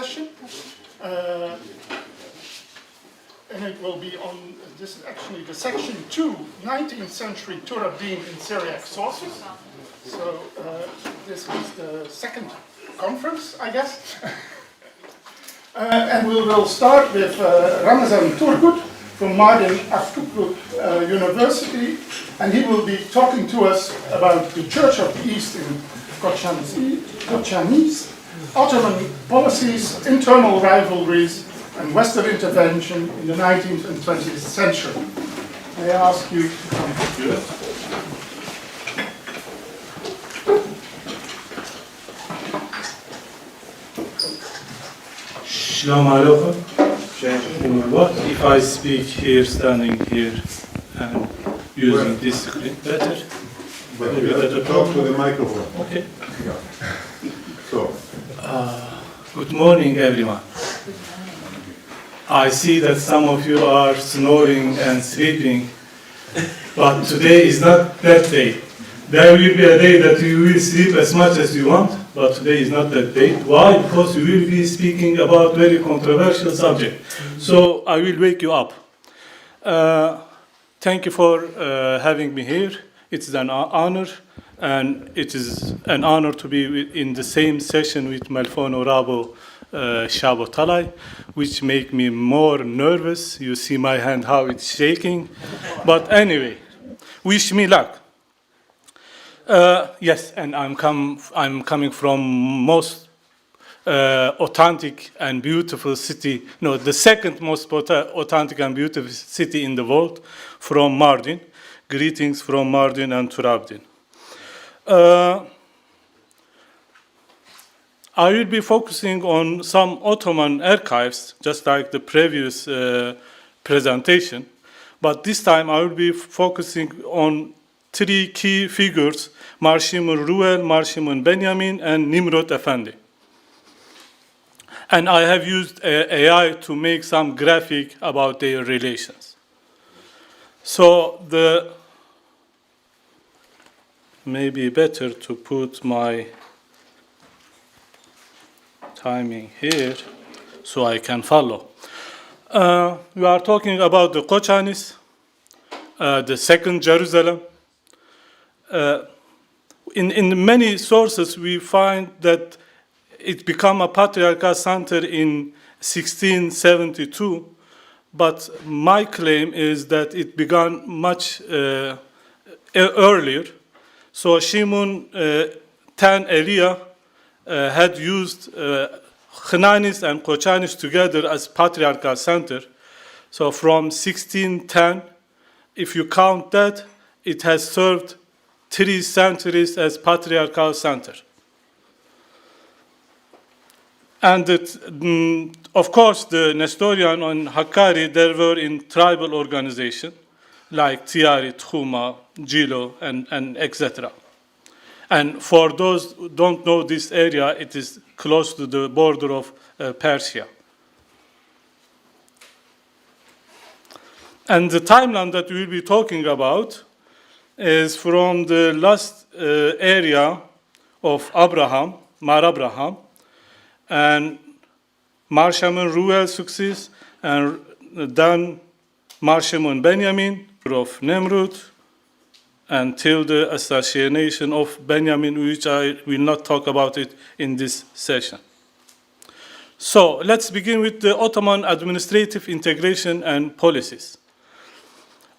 session. And it will be on, this is actually the section 2, 19th century Tur Abdin in Syriac sources. So this is the second conference, I guess. And we will start with Ramazan Turgut from Mardin University, and he will be talking to us about the Church of the East in Kochanis, Ottoman policies, internal rivalries, and Western intervention in the 19th and 20th century. May I ask you to come to it? Shalom Aleichem. What if I speak here, standing here, and using this screen better? But you have to talk to the microphone. Okay. Yeah. So. Good morning, everyone. I see that some of you are snoring and sleeping, but today is not that day. There will be a day that you will sleep as much as you want, but today is not that day. Why? Because we will be speaking about very controversial subject. So I will wake you up. Thank you for having me here. It's an honor, and it is an honor to be in the same session with Malfono Rabo Shabo Talay, which make me more nervous. You see my hand, how it's shaking. But anyway, wish me luck. Yes, and I'm coming from most authentic and beautiful city, no, the second most authentic and beautiful city in the world, from Mardin. Greetings from Mardin and Tur Abdin. I will be focusing on some Ottoman archives, just like the previous presentation, but this time I will be focusing on three key figures: Marshimun Ruel, Marshimun Benjamin, and Nimrod Efendi. And I have used AI to make some graphic about their relations. So maybe better to put my timing here so I can follow. We are talking about the Kochanis, the second Jerusalem. In many sources, we find that it became a patriarchal center in 1672, but my claim is that it began much earlier. So Shimun Tan Elia had used Khananis and Kochanis together as patriarchal center. So from 1610, if you count that, it has served 3 centuries as patriarchal center. And of course, the Nestorian and Hakkari, they were in tribal organization, like Tiari, Tkhuma, Jilo, and etc. And for those who don't know this area, it is close to the border of Persia. And the timeline that we will be talking about is from the last area of Abraham, Mar Abraham, and Marshamun Ruel success, and then Marshamun Benjamin, Prof. Nimrod, until the assassination of Benjamin, which I will not talk about it in this session. So let's begin with the Ottoman administrative integration and policies.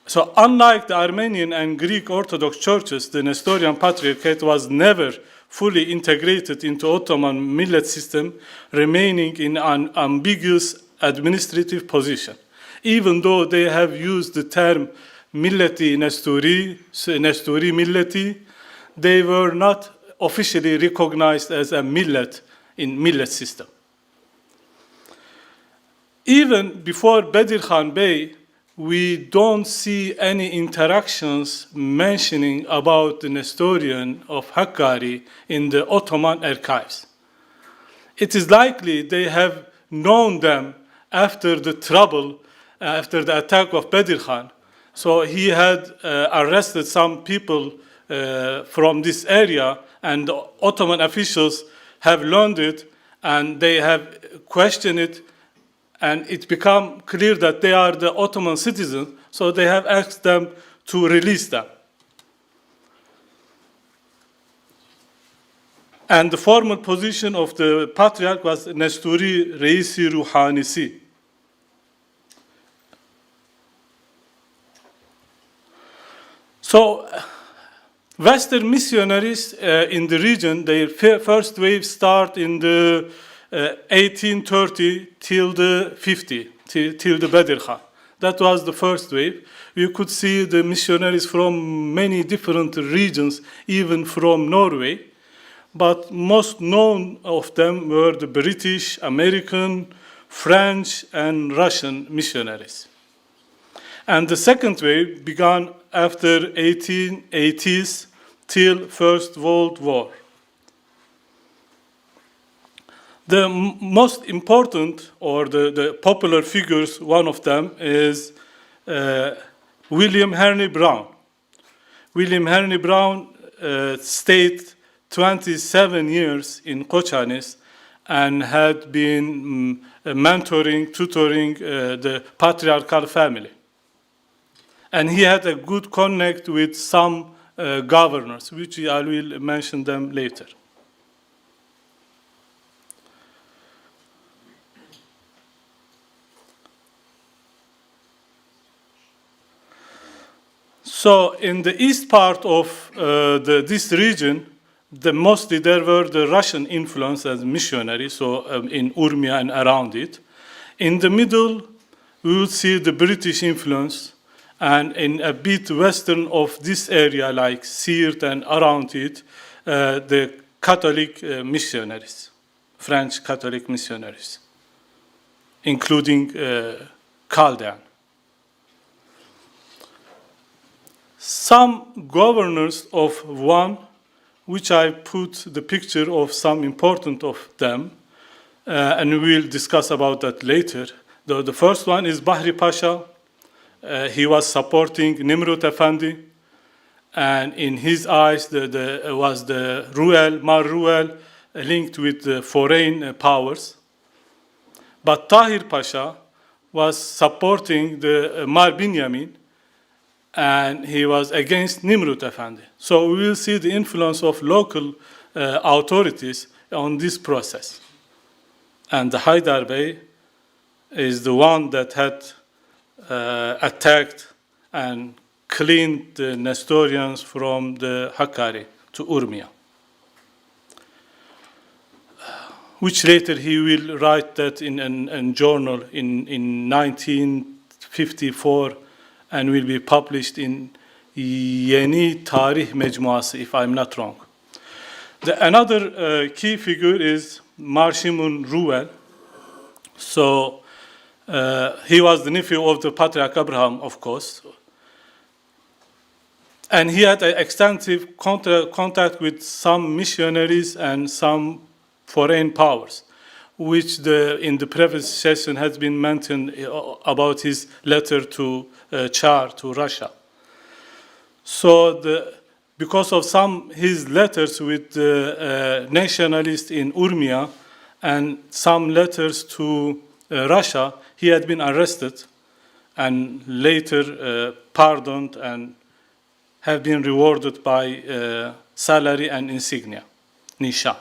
So unlike the Armenian and Greek Orthodox churches, the Nestorian Patriarchate was never fully integrated into Ottoman millet system, remaining in an ambiguous administrative position. Even though they have used the term milleti Nestori milleti, they were not officially recognized as a millet in millet system. Even before Bedir Khan Bey, we don't see any interactions mentioning about the Nestorian of Hakkari in the Ottoman archives. It is likely they have known them after the trouble, after the attack of Bedir Khan. So he had arrested some people from this area, and the Ottoman officials have learned it, and they have questioned it, and it become clear that they are the Ottoman citizens, so they have asked them to release them. And the formal position of the patriarch was Nesturi Reisi Ruhanisi. So, Western missionaries in the region, their first wave start in the 1830 till the 50, till the Bedir Khan. That was the first wave. You could see the missionaries from many different regions, even from Norway. But most known of them were the British, American, French, and Russian missionaries. And the second wave began after 1880s till First World War. The most important, or the popular figures, one of them is William Henry Brown. William Henry Brown stayed 27 years in Kocanis and had been mentoring, tutoring the patriarchal family. And he had a good connect with some governors, which I will mention them later. So in the east part of this region, mostly there were the Russian influence as missionaries, so in Urmia and around it. In the middle, we would see the British influence, and in a bit western of this area, like Siirt and around it, the Catholic missionaries, French Catholic missionaries, including Chaldean. Some governors of one, which I put the picture of some important of them, and we will discuss about that later. The first one is Bahri Pasha. He was supporting Nimrut Efendi, and in his eyes was the Mar Ruel linked with the foreign powers. But Tahir Pasha was supporting the Mar Binyamin, and he was against Nimrut Efendi. So we will see the influence of local authorities on this process. And the Haydar Bey is the one that had attacked and cleaned the Nestorians from the Hakkari to Urmia, which later he will write that in a journal in 1954 and will be published in Yeni Tarih Mecmuası, if I'm not wrong. Another key figure is Marshimun Ruel. So he was the nephew of the Patriarch Abraham, of course. And he had an extensive contact with some missionaries and some foreign powers, which in the previous session has been mentioned about his letter to Tsar, to Russia. So because of his letters with the nationalists in Urmia and some letters to Russia, he had been arrested and later pardoned and have been rewarded by salary and insignia, Nisha.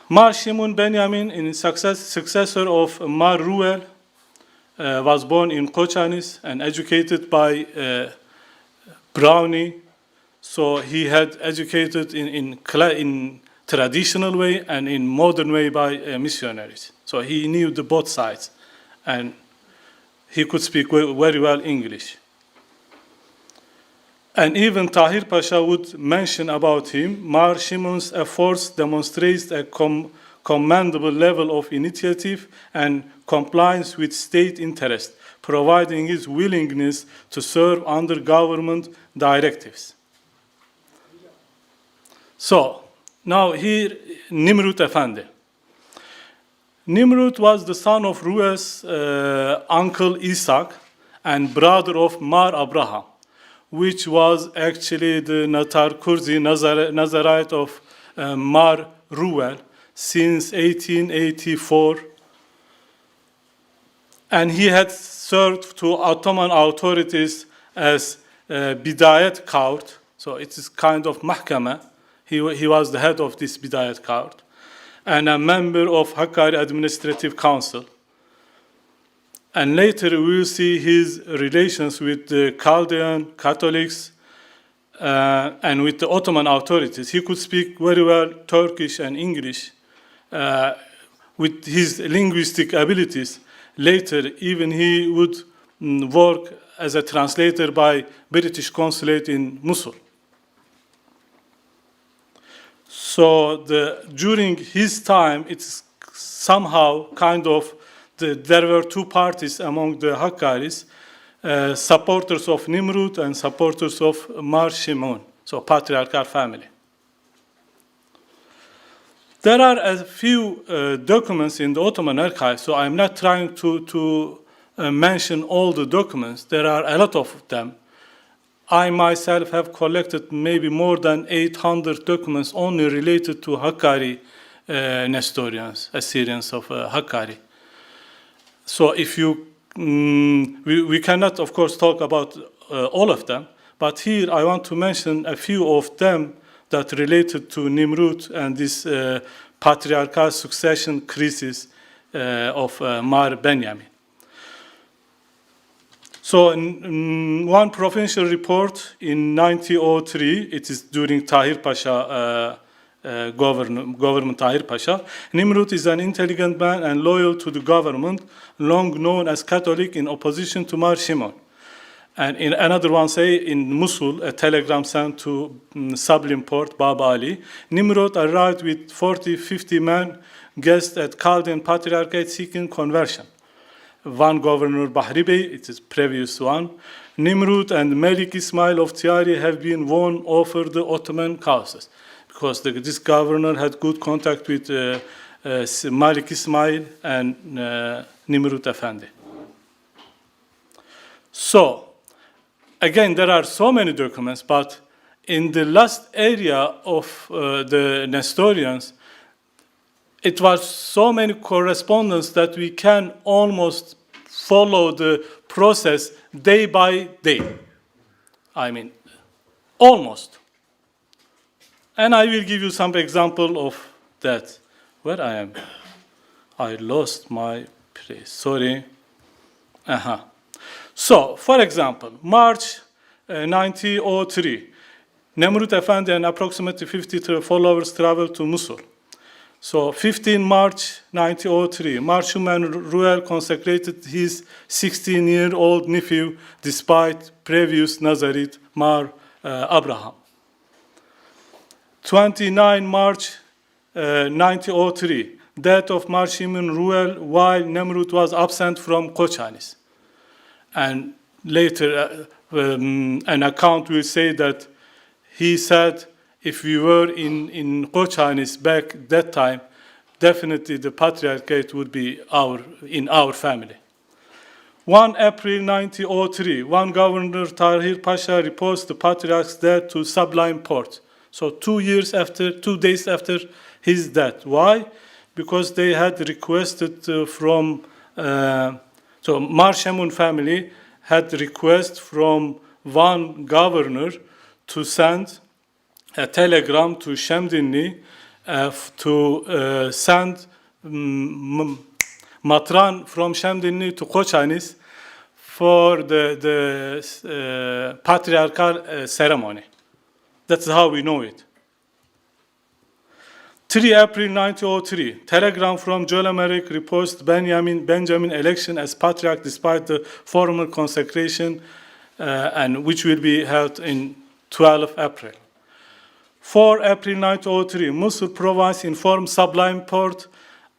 Mar Shimun Benjamin, successor of Mar Ruel, was born in Kocanis and educated by Brownie. So he had educated in traditional way and in modern way by missionaries. So he knew both sides, and he could speak very well English. And even Tahir Pasha would mention about him, Mar Shimun's efforts demonstrates a commendable level of initiative and compliance with state interest, providing his willingness to serve under government directives. So, now here, Nimrut Efendi. Nimrut was the son of Ruel's uncle Isaac and brother of Mar Abraham, which was actually the Natar Kurzi Nazarite of Mar Ruel since 1884, and he had served to Ottoman authorities as Bidayet Court, so it is kind of mahkama. He was the head of this Bidayet Court, and a member of Hakkari Administrative Council. And later we will see his relations with the Chaldean Catholics and with the Ottoman authorities. He could speak very well Turkish and English. With his linguistic abilities, later even he would work as a translator by British consulate in Mosul. So during his time, it's somehow kind of, there were two parties among the Hakkaris, supporters of Nimrud and supporters of Mar Shimon, so patriarchal family. There are a few documents in the Ottoman archive, so I'm not trying to mention all the documents. There are a lot of them. I myself have collected maybe more than 800 documents only related to Hakkari Nestorians, Assyrians of Hakkari. So if you, we cannot, of course, talk about all of them, but here I want to mention a few of them that related to Nimrud and this patriarchal succession crisis of Mar Benjamin. So in one provincial report in 1903, it is during Tahir Pasha, government Tahir Pasha, Nimrud is an intelligent man and loyal to the government, long known as Catholic in opposition to Mar Shimon. And in another one say, in Mosul, a telegram sent to Sublime Port, Bab Ali, Nimrod arrived with 40-50 men, guests at Chaldean Patriarchate seeking conversion. One governor, Bahri Bey, it is previous one, Nimrud and Melik Ismail of Tiari have been won over the Ottoman causes, because this governor had good contact with Malik Ismail and Nimrud Efendi. So, again, there are so many documents, but in the last area of the Nestorians, it was so many correspondence that we can almost follow the process day by day. I mean, almost. And I will give you some example of that. Where I am? I lost my place, sorry. So, for example, March 1903, Nemrut Efendi and approximately 50 followers traveled to Mosul. So, 15 March 1903, Mar Shimon Ruel consecrated his 16-year-old nephew despite previous Nazarite Mar Abraham. 29 March 1903, death of Mar Shimon Ruel while Nemrut was absent from Kochanis. And later, an account will say that he said, if we were in Kochanis back that time, definitely the patriarchate would be in our family. 1 April 1903, one governor, Tahir Pasha, reports the patriarch's death to Sublime Port. So 2 days after his death. Why? Because they had requested from, so Mar Shimon family had request from one governor to send a telegram to Shemdinli to send Matran from Shemdinli to Kochanis for the patriarchal ceremony. That's how we know it. 3 April 1903, telegram from Jolamerek reports Benjamin election as patriarch despite the formal consecration, and which will be held in 12 April. 4 April 1903, Mosul province informed Sublime Port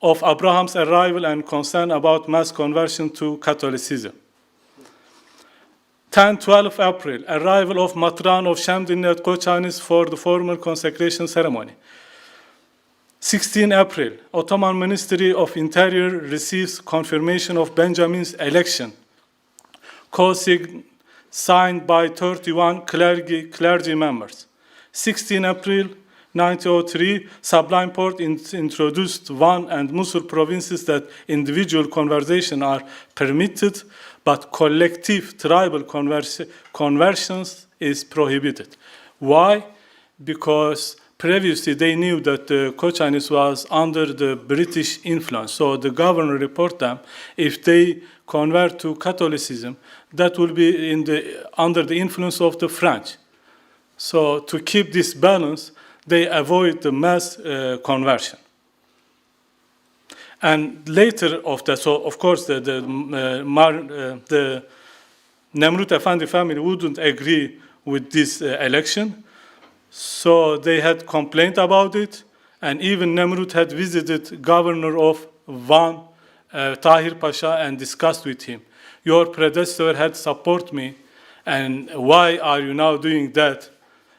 of Abraham's arrival and concern about mass conversion to Catholicism. 10-12 April, arrival of Matran of Shemdinli at Kochanis for the formal consecration ceremony. 16 April, Ottoman Ministry of Interior receives confirmation of Benjamin's election, signed by 31 clergy members. 16 April 1903, Sublime Porte introduced Van and Mosul provinces that individual conversion are permitted, but collective tribal conversions is prohibited. Why? Because previously they knew that the Kochanis was under the British influence, so the governor reported them if they convert to Catholicism, that will be under the influence of the French. So to keep this balance, they avoid the mass conversion. And later of that, so of course the Nemrut Efendi family wouldn't agree with this election, so they had complained about it, and even Nemrut had visited governor of Van, Tahir Pasha, and discussed with him. Your predecessor had supported me, and why are you now doing that?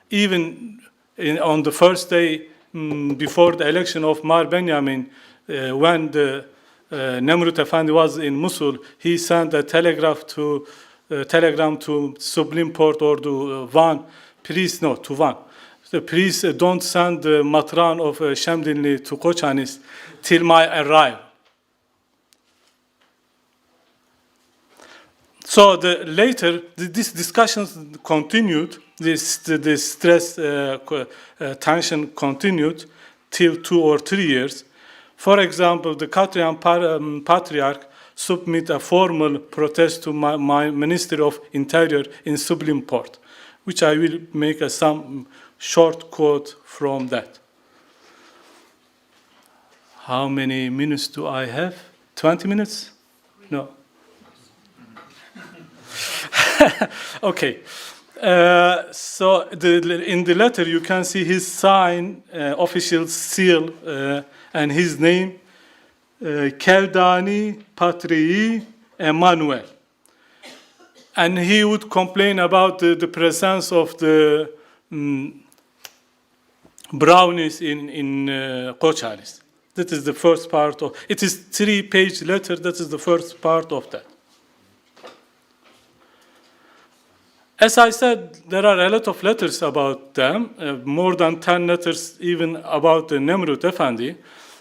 Even on the first day before the election of Mar Benjamin, when the Nemrut Efendi was in Mosul, he sent a telegram to Sublime Porte or to Van, please, no, to Van. Please don't send the matran of Shamdinli to Kochanis till my arrival. So later, these discussions continued, the stress, tension continued till 2 or 3 years. For example, the Catholic Patriarch submitted a formal protest to my Ministry of Interior in Sublime Porte, which I will make some short quote from that. How many minutes do I have? 20 minutes? No. Okay. So in the letter you can see his sign, official seal, and his name, Keldani Patrii Emmanuel. And he would complain about the presence of the brownies in Kochanis. That is the first part of it. Is 3-page letter. That is the first part of that. As I said, there are a lot of letters about them, more than 10 letters even about the Nemrut Efendi.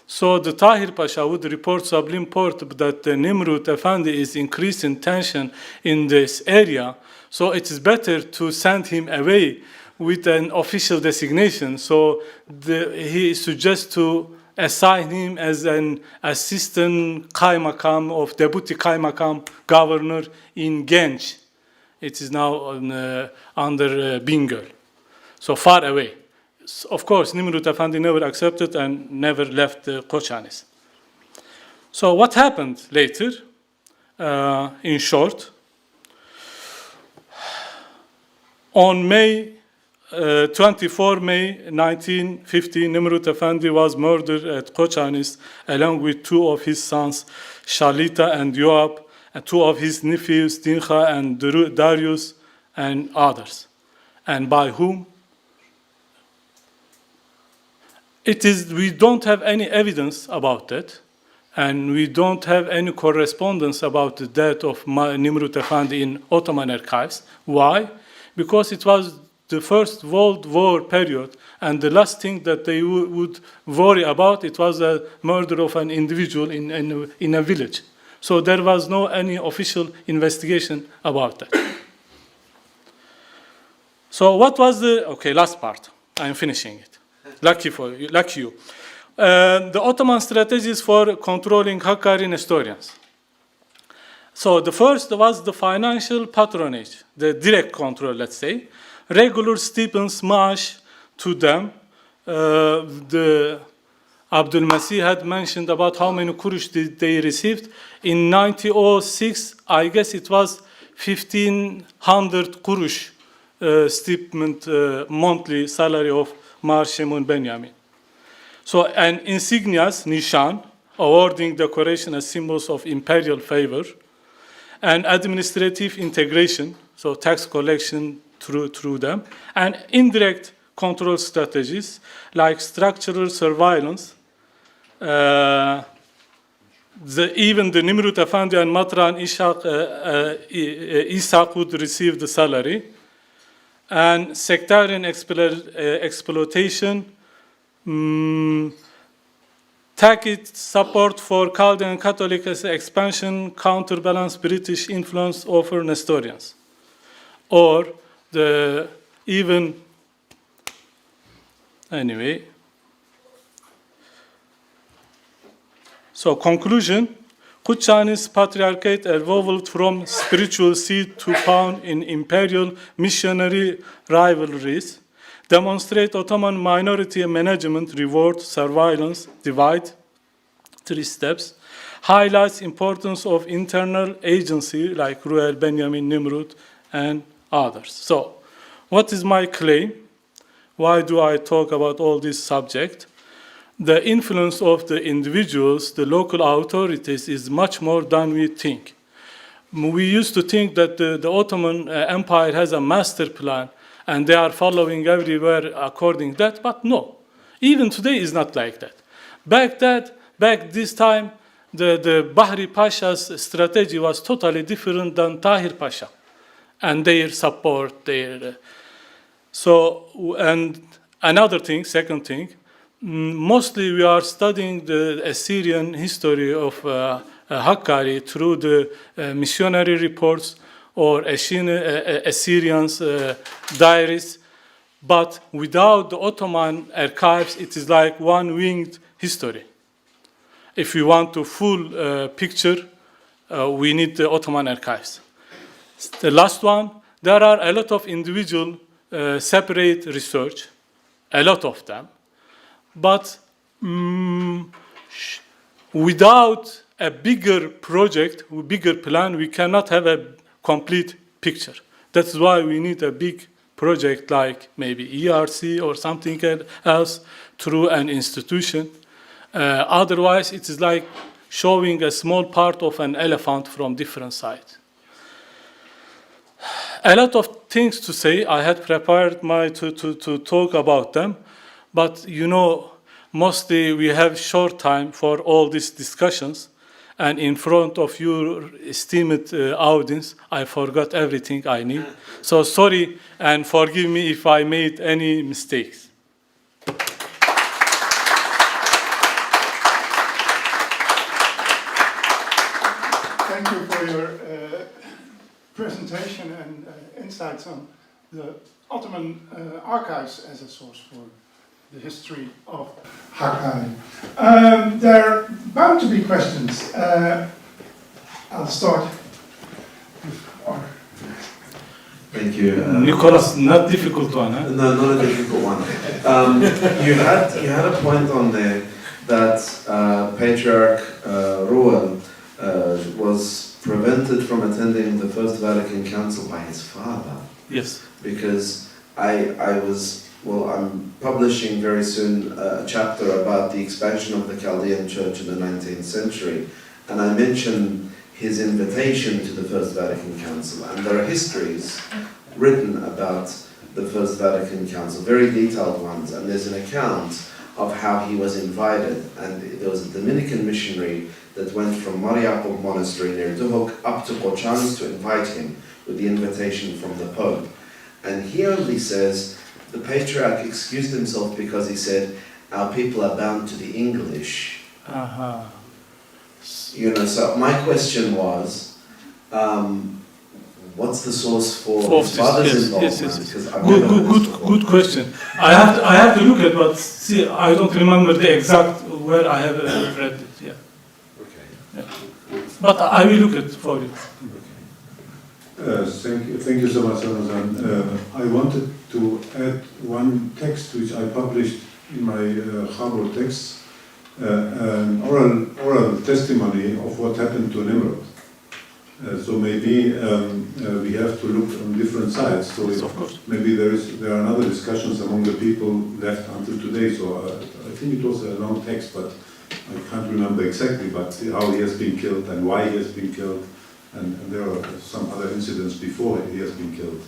So the Tahir Pasha would report Sublime Porte that the Nemrut Efendi is increasing tension in this area, so it is better to send him away with an official designation. So he suggests to assign him as an assistant Kaymakam of Deputy Kaymakam Governor in Genç. It is now under Bingöl, so far away. Of course, Nemrut Efendi never accepted and never left the Kochanis. So what happened later, in short, on 24 May 1950, Nemrut Efendi was murdered at Kochanis along with 2 of his sons, Shalita and Yoab, and 2 of his nephews, Dinha and Darius, and others. And by whom? We don't have any evidence about that, and we don't have any correspondence about the death of Nemrut Efendi in Ottoman archives. Why? Because it was the First World War period, and the last thing that they would worry about, it was the murder of an individual in a village. So there was no any official investigation about that. So what was last part. I'm finishing it. Lucky you. The Ottoman strategies for controlling Hakkari Nestorians. So the first was the financial patronage, the direct control, let's say. Regular stipends, maash to them. The Abdul Masih had mentioned about how many kurush they received. In 1906, I guess it was 1,500 kurush stipend monthly salary of Mar Shemun Benjamin. So, and insignias, nishan, awarding decoration as symbols of imperial favor, and administrative integration, so tax collection through them, and indirect control strategies like structural surveillance. Even the Nemrut Efendi and Matran Ishaq would receive the salary, and sectarian exploitation tacit support for Chaldean Catholic expansion counterbalance British influence over Nestorians. Or anyway. So conclusion, Kutchani's patriarchate evolved from spiritual seed to pawn in imperial missionary rivalries, demonstrate Ottoman minority management, reward, surveillance, divide, 3 steps, highlights importance of internal agency like Ruel, Benjamin, Nimrud, and others. So, what is my claim? Why do I talk about all this subject? The influence of the individuals, the local authorities, is much more than we think. We used to think that the Ottoman Empire has a master plan and they are following everywhere according to that, but no. Even today is not like that. Back this time, the Bahri Pasha's strategy was totally different than Tahir Pasha and their support, and another thing, second thing, mostly we are studying the Assyrian history of Hakkari through the missionary reports or Assyrians' diaries, but without the Ottoman archives, it is like one-winged history. If we want a full picture, we need the Ottoman archives. The last one, there are a lot of individual separate research, a lot of them, but without a bigger project, a bigger plan, we cannot have a complete picture. That's why we need a big project like maybe ERC or something else through an institution. Otherwise, it is like showing a small part of an elephant from different sides. A lot of things to say. I had prepared to talk about them, but mostly we have short time for all these discussions, and in front of your esteemed audience, I forgot everything I need. So sorry and forgive me if I made any mistakes. Thank you for your presentation and insights on the Ottoman archives as a source for the history of Hakkari. There are bound to be questions. I'll start with Arthur. Thank you. Nicholas, not difficult one, huh? No, not a difficult one. You had a point on there that Patriarch Ruel was prevented from attending the First Vatican Council by his father. Yes. Because I'm publishing very soon a chapter about the expansion of the Chaldean Church in the 19th century, and I mention his invitation to the First Vatican Council, and there are histories written about the First Vatican Council, very detailed ones, and there's an account of how he was invited, and there was a Dominican missionary that went from Mariapol Monastery near Duhok up to Kochanis to invite him with the invitation from the Pope. And he only says, the Patriarch excused himself because he said, our people are bound to the English. Uh-huh. So my question was, what's the source for his father's involvement? Yes. Good question. I have to look at, but see, I don't remember the exact where I have read it. Yeah. Okay. Yeah. But I will look at for you. Thank you so much, Ramazan. I wanted to add one text which I published in my Shabo text, an oral testimony of what happened to Nimrod. So maybe we have to look on different sides. So Of course. maybe there are other discussions among the people left until today. So I think it was a long text, but I can't remember exactly. But how he has been killed and why he has been killed. And there are some other incidents before he has been killed.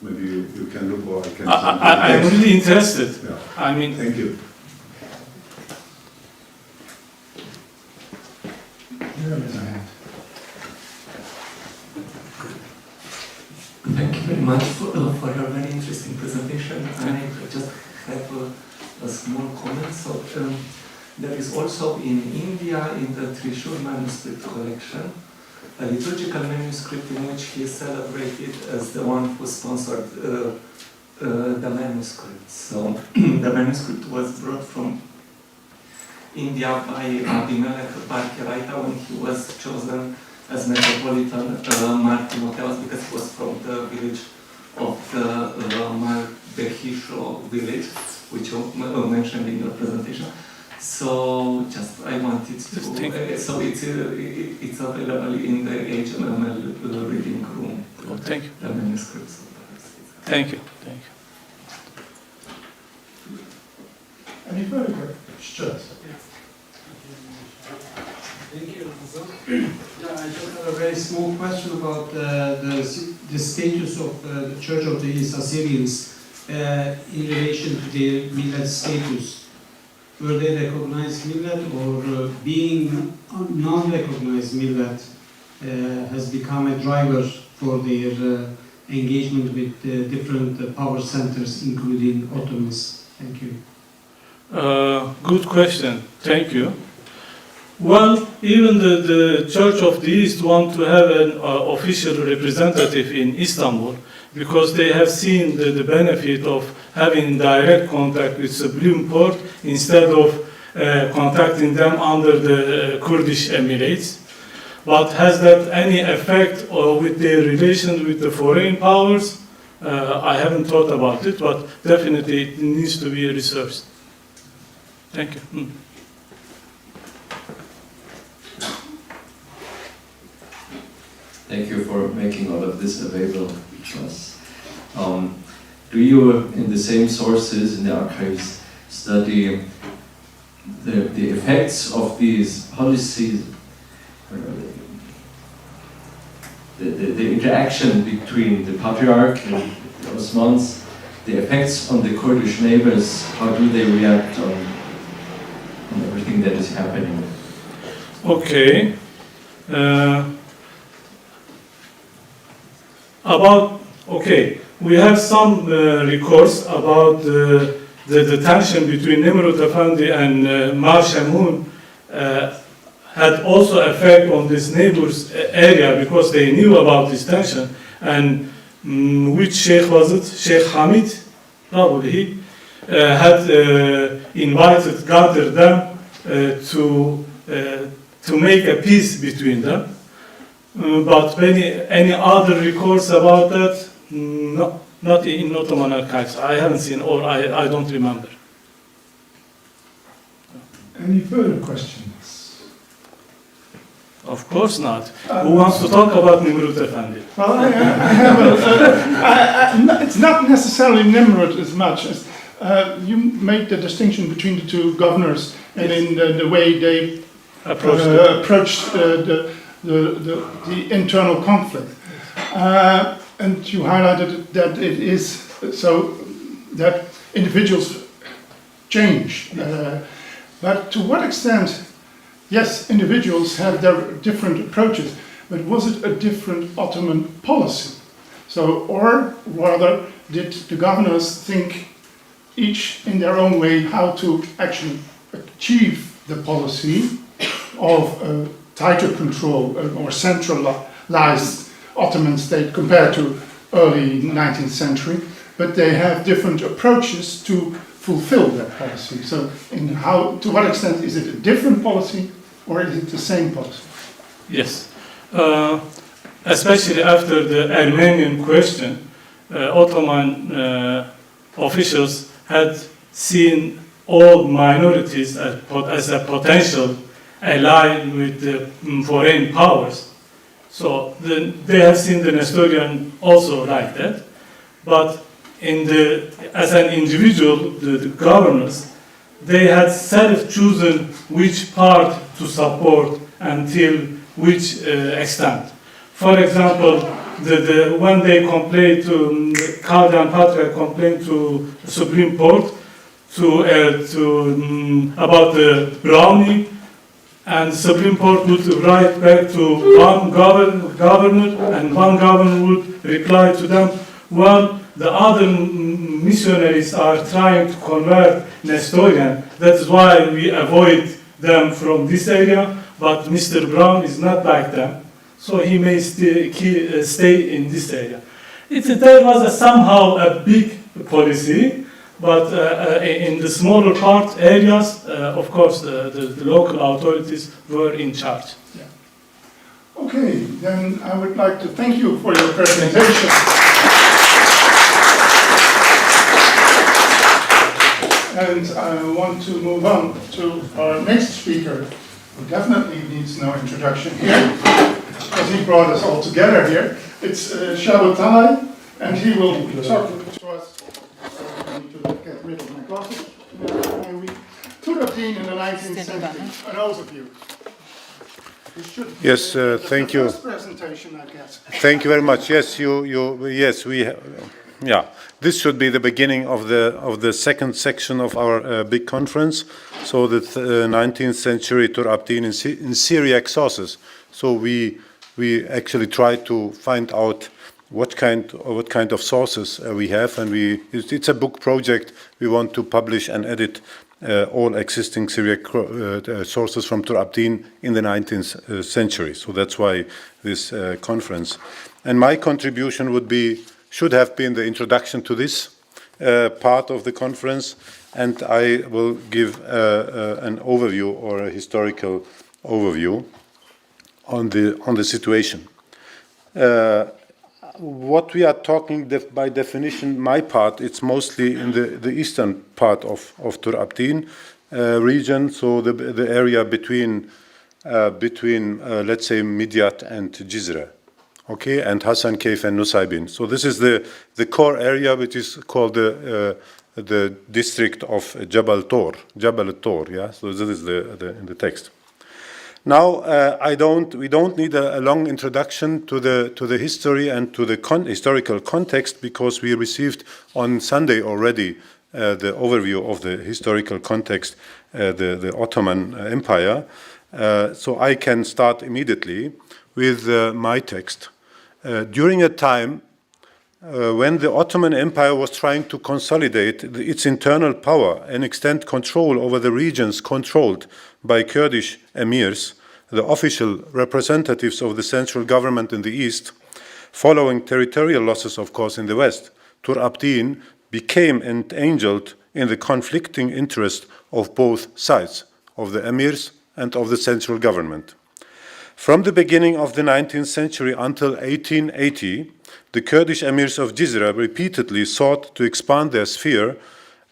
Maybe you can look, or I can. I'm really interested. Yeah. I mean, Thank you. Thank you very much for your very interesting presentation. I just have a small comment. So there is also in India, in the Trishur manuscript collection, a liturgical manuscript in which he is celebrated as the one who sponsored the manuscript. So the manuscript was brought from India by Abimelech Bar Keraita when he was chosen as Metropolitan Mar Timotheos, because he was from the village of the Mar Behisho village, which you mentioned in your presentation. So just I wanted to, so it's available in the HMML reading room. Oh, thank you. The manuscripts. Thank you. Thank you. Any further questions? Thank you, Ramazan. Yeah, I just have a very small question about the status of the Church of the East Assyrians in relation to their millet status. Were they recognized millet, or being non-recognized millet has become a driver for their engagement with different power centers, including Ottomans? Thank you. Good question. Thank you. Well, even the Church of the East want to have an official representative in Istanbul, because they have seen the benefit of having direct contact with Supreme Court instead of contacting them under the Kurdish Emirates. But has that any effect with their relations with the foreign powers? I haven't thought about it, but definitely it needs to be researched. Thank you. Thank you for making all of this available to us. Do you, in the same sources, in the archives, study the effects of these policies, the interaction between the Patriarch and the Osmans, the effects on the Kurdish neighbors, how do they react on everything that is happening? Okay. We have some records about the tension between Nimrud Efendi and Mar Shemun had also effect on this neighbors area, because they knew about this tension. And which sheikh was it? Sheikh Hamid, probably he had gathered them to make a peace between them. But any other records about that? No, not in Ottoman archives. I haven't seen, or I don't remember. Any further questions? Of course not. Who wants to talk about Nimrud Efendi? Well, I have it's not necessarily Nimrud as much as you made the distinction between the two governors, and in the way they approached the internal conflict. And you highlighted that it is so that individuals change. But to what extent, yes, individuals have their different approaches, but was it a different Ottoman policy? So, or rather, did the governors think each in their own way how to actually achieve the policy of tighter control, a more centralized Ottoman state compared to early 19th century, but they have different approaches to fulfill that policy. So to what extent is it a different policy, or is it the same policy? Yes. Especially after the Armenian question, Ottoman officials had seen all minorities as a potential ally with the foreign powers. So they have seen the Nestorian also like that. But as an individual, the governors, they had self-chosen which part to support until which extent. For example, when they complained to the Chaldean Patriarch complained to the Supreme Court about the brownie, and the Supreme Court would write back to one governor, and one governor would reply to them, well, the other missionaries are trying to convert Nestorian. That is why we avoid them from this area, but Mr. Brown is not like them, so he may stay in this area. There was somehow a big policy, but in the smaller part areas, of course, the local authorities were in charge. Yeah. Okay, then I would like to thank you for your presentation. And I want to move on to our next speaker, who definitely needs no introduction here, because he brought us all together here. It's Shabo Talay, and he will talk to us. I need to get rid of my glasses. Tur Abdin in the 19th century, an overview. Yes, thank you. First presentation, I guess. Thank you very much. Yes, yes, we, yeah. This should be the beginning of the second section of our big conference. So the 19th century Tur Abdin in Syriac sources. So we actually try to find out what kind of sources we have, and it's a book project. We want to publish and edit all existing Syriac sources from Tur Abdin in the 19th century. So that's why this conference. And my contribution should have been the introduction to this part of the conference, and I will give an overview or a historical overview on the situation. What we are talking by definition, my part, it's mostly in the eastern part of Tur Abdin region, so the area between let's say Midyat and Jizre. Okay, and Hassan Cave and Nusaybin. So this is the core area, which is called the district of Jabal Tor. Yeah. So this is in the text. Now we don't need a long introduction to the history and to the historical context, because we received on Sunday already the overview of the historical context, the Ottoman Empire. So I can start immediately with my text. During a time when the Ottoman Empire was trying to consolidate its internal power and extend control over the regions controlled by Kurdish emirs, the official representatives of the central government in the east, following territorial losses, of course, in the west, Tur Abdin became entangled in the conflicting interest of both sides, of the emirs and of the central government. From the beginning of the 19th century until 1880, the Kurdish emirs of Jizre repeatedly sought to expand their sphere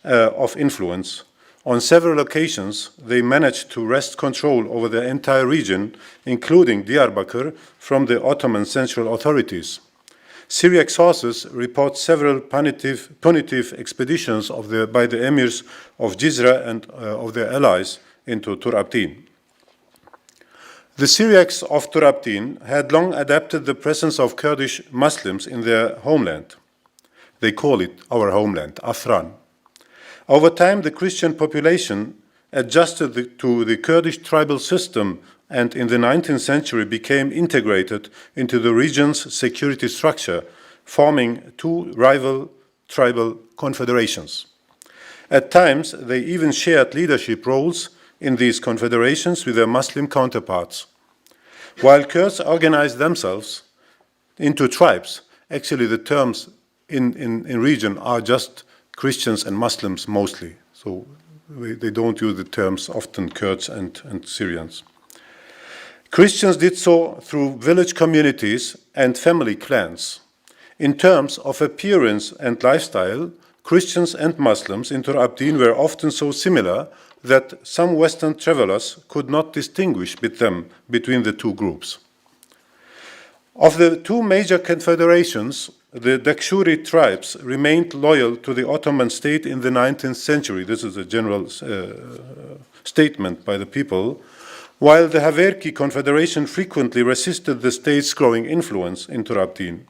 of influence. On several occasions, they managed to wrest control over the entire region, including Diyarbakir, from the Ottoman central authorities. Syriac sources report several punitive expeditions by the emirs of Jizre and of their allies into Tur Abdin. The Syriacs of Tur Abdin had long adapted the presence of Kurdish Muslims in their homeland. They call it our homeland, Afran. Over time, the Christian population adjusted to the Kurdish tribal system, and in the 19th century became integrated into the region's security structure, forming two rival tribal confederations. At times, they even shared leadership roles in these confederations with their Muslim counterparts. While Kurds organized themselves into tribes, actually the terms in region are just Christians and Muslims mostly. So they don't use the terms often Kurds and Syrians. Christians did so through village communities and family clans. In terms of appearance and lifestyle, Christians and Muslims in Tur Abdin were often so similar that some Western travelers could not distinguish between the two groups. Of the two major confederations, the Dakshuri tribes remained loyal to the Ottoman state in the 19th century. This is a general statement by the people, while the Haverki confederation frequently resisted the state's growing influence in Tur Abdin.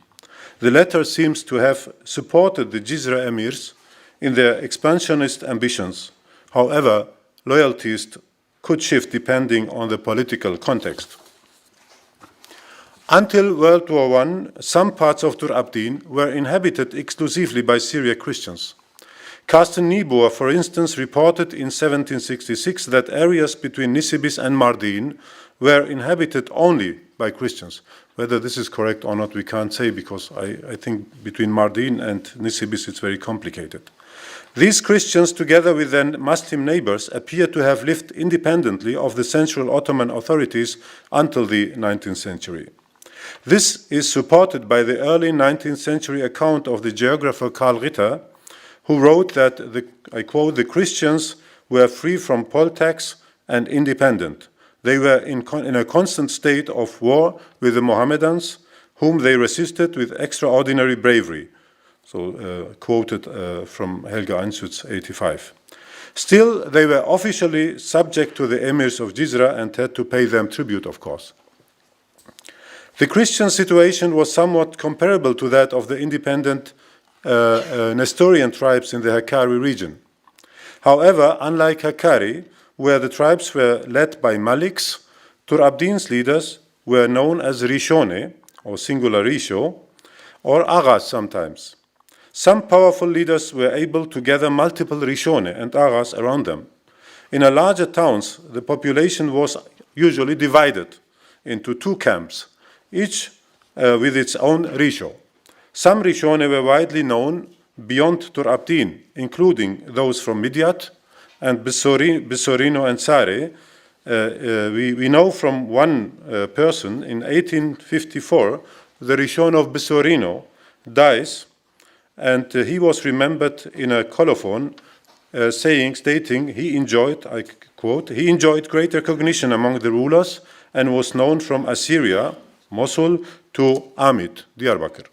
The latter seems to have supported the Jizre emirs in their expansionist ambitions. However, loyalties could shift depending on the political context. Until World War I, some parts of Tur Abdin were inhabited exclusively by Syriac Christians. Carsten Niebuhr, for instance, reported in 1766 that areas between Nisibis and Mardin were inhabited only by Christians. Whether this is correct or not, we can't say, because I think between Mardin and Nisibis it's very complicated. These Christians, together with their Muslim neighbors, appear to have lived independently of the central Ottoman authorities until the 19th century. This is supported by the early 19th century account of the geographer Karl Ritter, who wrote that, I quote, "the Christians were free from poll tax and independent. They were in a constant state of war with the Mohammedans, whom they resisted with extraordinary bravery." So quoted from Helga Anschutz, 85. Still, they were officially subject to the emirs of Jizra and had to pay them tribute, of course. The Christian situation was somewhat comparable to that of the independent Nestorian tribes in the Hakkari region. However, unlike Hakkari, where the tribes were led by Maliks, Tur Abdin's leaders were known as Rishone, or singular Risho, or Agas sometimes. Some powerful leaders were able to gather multiple Rishone and Agas around them. In a larger towns, the population was usually divided into two camps, each with its own Risho. Some Rishone were widely known beyond Tur Abdin, including those from Midyat and Besorino and Sare. We know from one person in 1854, the Rishon of Besorino dies, and he was remembered in a colophon stating he enjoyed, I quote, "he enjoyed great recognition among the rulers and was known from Assyria, Mosul, to Amit, Diyarbakir."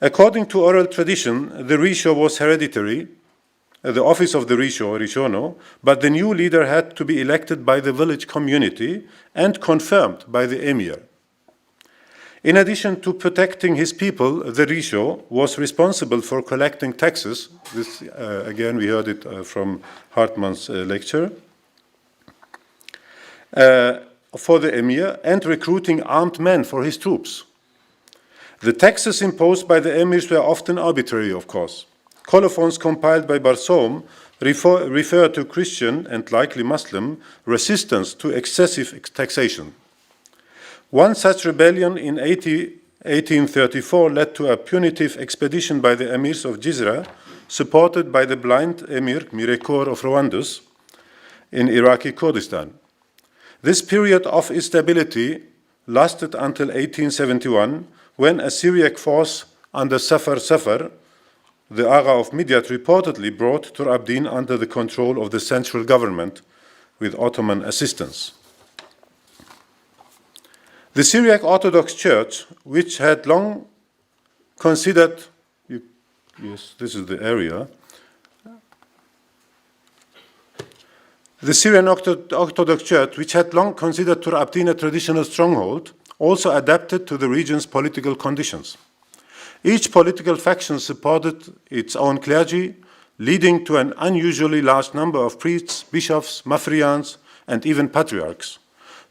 According to oral tradition, the Risho was hereditary, the office of the Rishono, but the new leader had to be elected by the village community and confirmed by the emir. In addition to protecting his people, the Risho was responsible for collecting taxes. This, again, we heard it from Hartmann's lecture, for the emir, and recruiting armed men for his troops. The taxes imposed by the emirs were often arbitrary, of course. Colophons compiled by Barsoum refer to Christian and likely Muslim resistance to excessive taxation. One such rebellion in 1834 led to a punitive expedition by the emirs of Jizra, supported by the blind emir Mirekor of Rwandus in Iraqi Kurdistan. This period of instability lasted until 1871, when a Syriac force under Safar, the Agha of Midyat, reportedly brought Tur Abdin under the control of the central government with Ottoman assistance. The Syriac Orthodox Church, which had long considered, yes, this is the area, the Syrian Orthodox Church, which had long considered Tur Abdin a traditional stronghold, also adapted to the region's political conditions. Each political faction supported its own clergy, leading to an unusually large number of priests, bishops, mafrians, and even patriarchs.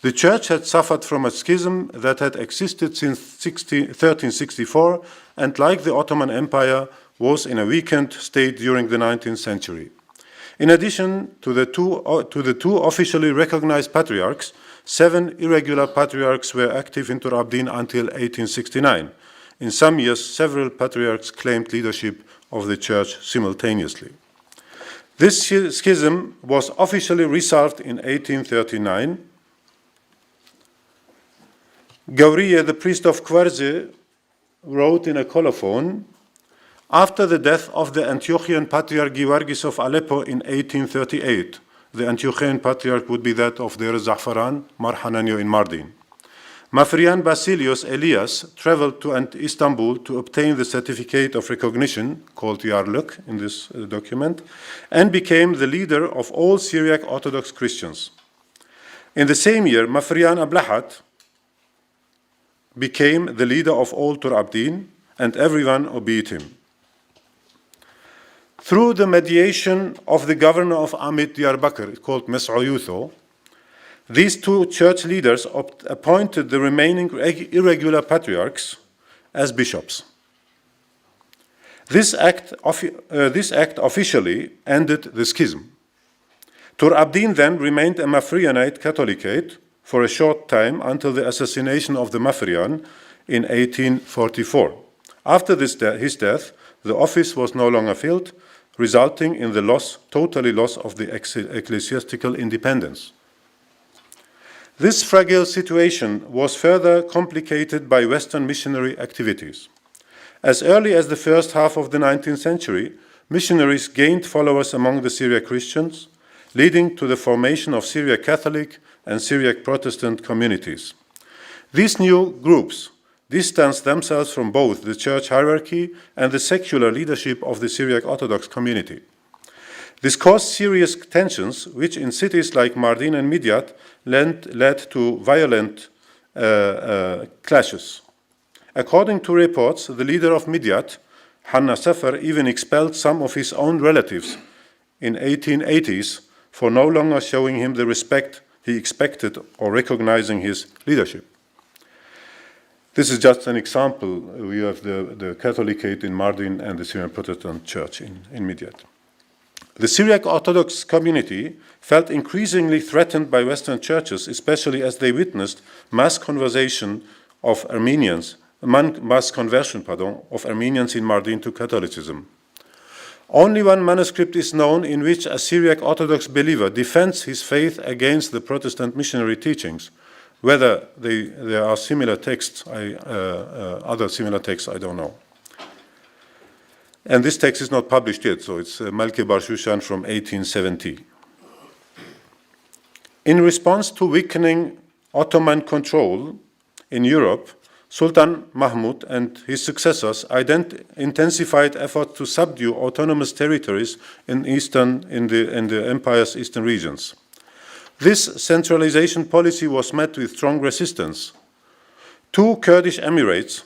The church had suffered from a schism that had existed since 1364, and like the Ottoman Empire, was in a weakened state during the 19th century. In addition to the two officially recognized patriarchs, 7 irregular patriarchs were active in Tur Abdin until 1869. In some years, several patriarchs claimed leadership of the church simultaneously. This schism was officially resolved in 1839. Gauriye, the priest of Kwarze, wrote in a colophon, "After the death of the Antiochian Patriarch Givargis of Aleppo in 1838, the Antiochian Patriarch would be that of Deir Za'faran, Mar Hananio in Mardin. Mafrian Basilios Elias traveled to Istanbul to obtain the certificate of recognition, called Yarlık in this document, and became the leader of all Syriac Orthodox Christians. In the same year, Mafrian Ablahat became the leader of all Tur Abdin, and everyone obeyed him. Through the mediation of the governor of Amit Diyarbakir, called Mes'uyutho, these two church leaders appointed the remaining irregular patriarchs as bishops. This act officially ended the schism. Tur Abdin then remained a Mafrianite Catholicate for a short time until the assassination of the Mafrian in 1844. After his death, the office was no longer filled, resulting in the total loss of the ecclesiastical independence. This fragile situation was further complicated by Western missionary activities. As early as the first half of the 19th century, missionaries gained followers among the Syriac Christians, leading to the formation of Syriac Catholic and Syriac Protestant communities. These new groups distanced themselves from both the church hierarchy and the secular leadership of the Syriac Orthodox community. This caused serious tensions, which in cities like Mardin and Midyat led to violent clashes. According to reports, the leader of Midyat, Hanna Safar, even expelled some of his own relatives in 1880s for no longer showing him the respect he expected or recognizing his leadership. This is just an example. We have the Catholicate in Mardin and the Syrian Protestant Church in Midyat. The Syriac Orthodox community felt increasingly threatened by Western churches, especially as they witnessed mass conversion of Armenians in Mardin to Catholicism. Only one manuscript is known in which a Syriac Orthodox believer defends his faith against the Protestant missionary teachings. Whether there are similar texts, other similar texts, I don't know. And this text is not published yet, so it's Malke Bar Shushan from 1870. In response to weakening Ottoman control in Europe, Sultan Mahmud and his successors intensified efforts to subdue autonomous territories in the empire's eastern regions. This centralization policy was met with strong resistance. Two Kurdish emirates,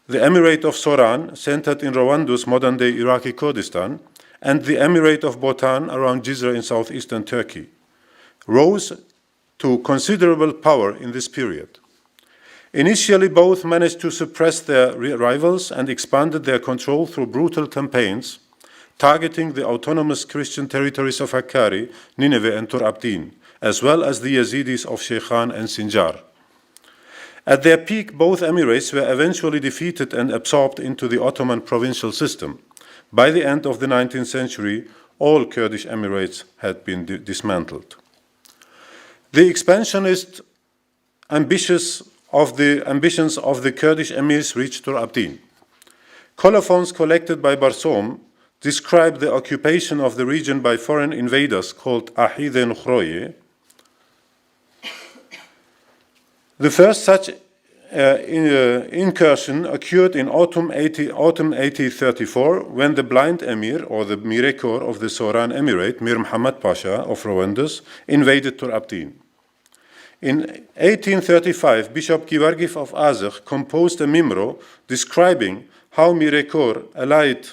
the Emirate of Soran, centered in Rwanda's modern-day Iraqi Kurdistan, and the Emirate of Botan around Jizre in southeastern Turkey, rose to considerable power in this period. Initially, both managed to suppress their rivals and expanded their control through brutal campaigns, targeting the autonomous Christian territories of Hakkari, Nineveh, and Tur Abdin, as well as the Yazidis of Sheikhan and Sinjar. At their peak, both emirates were eventually defeated and absorbed into the Ottoman provincial system. By the end of the 19th century, all Kurdish emirates had been dismantled. The expansionist ambitions of the Kurdish emirs reached Tur Abdin. Colophons collected by Barsoum describe the occupation of the region by foreign invaders called Ahide Nukhroye. The first such incursion occurred in autumn 1834 when the blind emir, or the Mirekor of the Soran Emirate, Mir Muhammad Pasha of Rwandas, invaded Tur Abdin. In 1835, Bishop Givargif of Azekh composed a mimro describing how Mirekor allied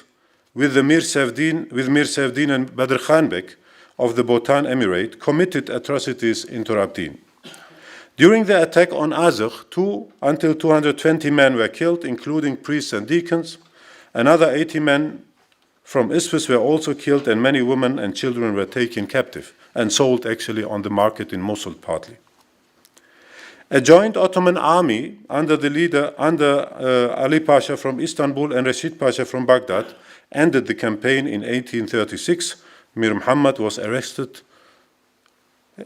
with Mir Sevdin and Badr Khanbek of the Botan Emirate committed atrocities in Tur Abdin. During the attack on Azekh, 220 men were killed, including priests and deacons. Another 80 men from Isfis were also killed, and many women and children were taken captive and sold actually on the market in Mosul partly. A joint Ottoman army under Ali Pasha from Istanbul and Rashid Pasha from Baghdad ended the campaign in 1836. Mir Muhammad was arrested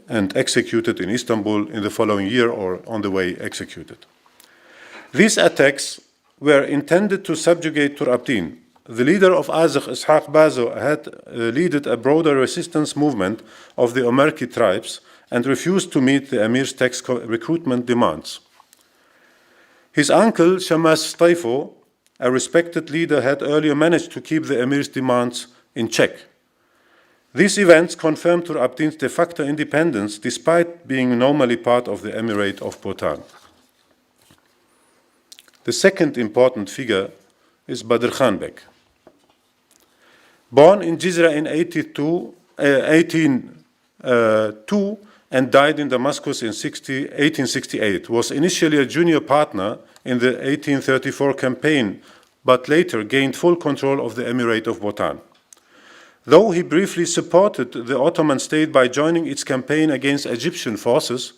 and executed in Istanbul in the following year, or on the way executed. These attacks were intended to subjugate Tur Abdin. The leader of Azekh, Ishaq Bazo, had led a broader resistance movement of the Omerki tribes and refused to meet the emir's tax recruitment demands. His uncle, Shamas Taifo, a respected leader, had earlier managed to keep the emir's demands in check. These events confirmed Tur Abdin's de facto independence despite being normally part of the Emirate of Botan. The second important figure is Badr Khanbek. Born in Jizre in 1802 and died in Damascus in 1868, was initially a junior partner in the 1834 campaign but later gained full control of the Emirate of Bhutan. Though he briefly supported the Ottoman state by joining its campaign against Egyptian forces,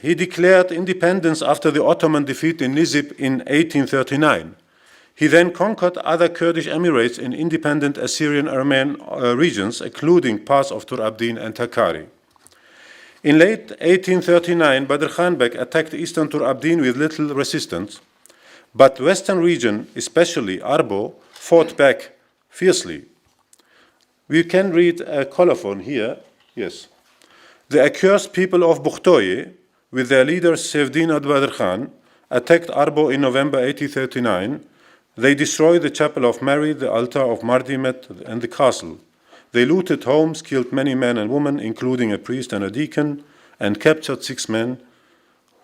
he declared independence after the Ottoman defeat in Nizip in 1839. He then conquered other Kurdish emirates in independent Assyrian Armenian regions, including parts of Tur Abdin and Hakkari. In late 1839, Badr Khan Beg attacked eastern Tur Abdin with little resistance, but western region, especially Arbo, fought back fiercely. We can read a colophon here. Yes. The accursed people of Bukhtoye, with their leader Sevdin ad-Badr Khan, attacked Arbo in November 1839. They destroyed the chapel of Mary, the altar of Mardimet, and the castle. They looted homes, killed many men and women, including a priest and a deacon, and captured 6 men.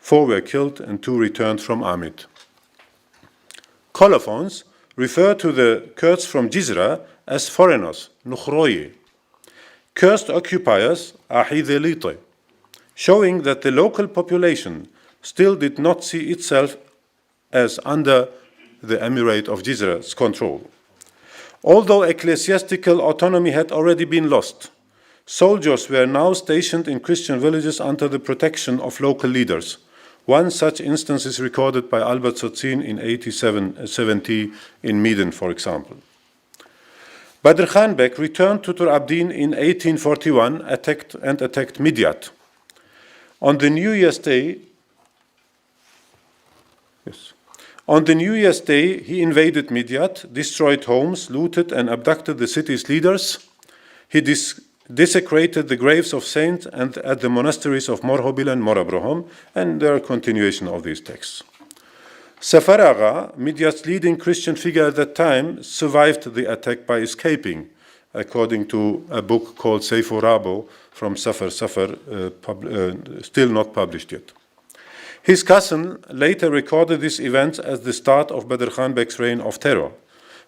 4 were killed and 2 returned from Amit. Colophons refer to the Kurds from Jizra as foreigners, Nukhroye. Cursed occupiers, Ahidelite, showing that the local population still did not see itself as under the Emirate of Jizra's control. Although ecclesiastical autonomy had already been lost, soldiers were now stationed in Christian villages under the protection of local leaders. One such instance is recorded by Albert Sotzin in 1870 in Medan, for example. Badr Khan Beg returned to Tur Abdin in 1841 and attacked Midyat. On the New Year's Day, he invaded Midyat, destroyed homes, looted and abducted the city's leaders. He desecrated the graves of saints and at the monasteries of Morhobil and Morabrohom, and there are continuation of these texts. Safar Agha, Midyat's leading Christian figure at that time, survived the attack by escaping, according to a book called Seifur Rabo from Safar, still not published yet. His cousin later recorded this event as the start of Badr Khan Beg's reign of terror.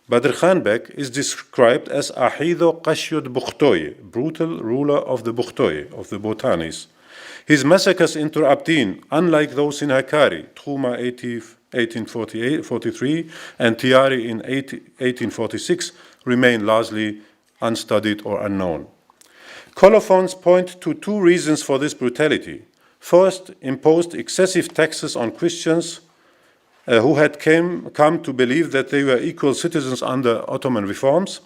Badr Khan Beg is described as Ahido Qashyud Bukhtoye, brutal ruler of the Bukhtoye, of the Bhutanis. His massacres in Tur Abdin, unlike those in Hakkari, Truma 1843 and Tiari in 1846, remain largely unstudied or unknown. Colophons point to 2 reasons for this brutality. First, imposed excessive taxes on Christians who had come to believe that they were equal citizens under Ottoman reforms.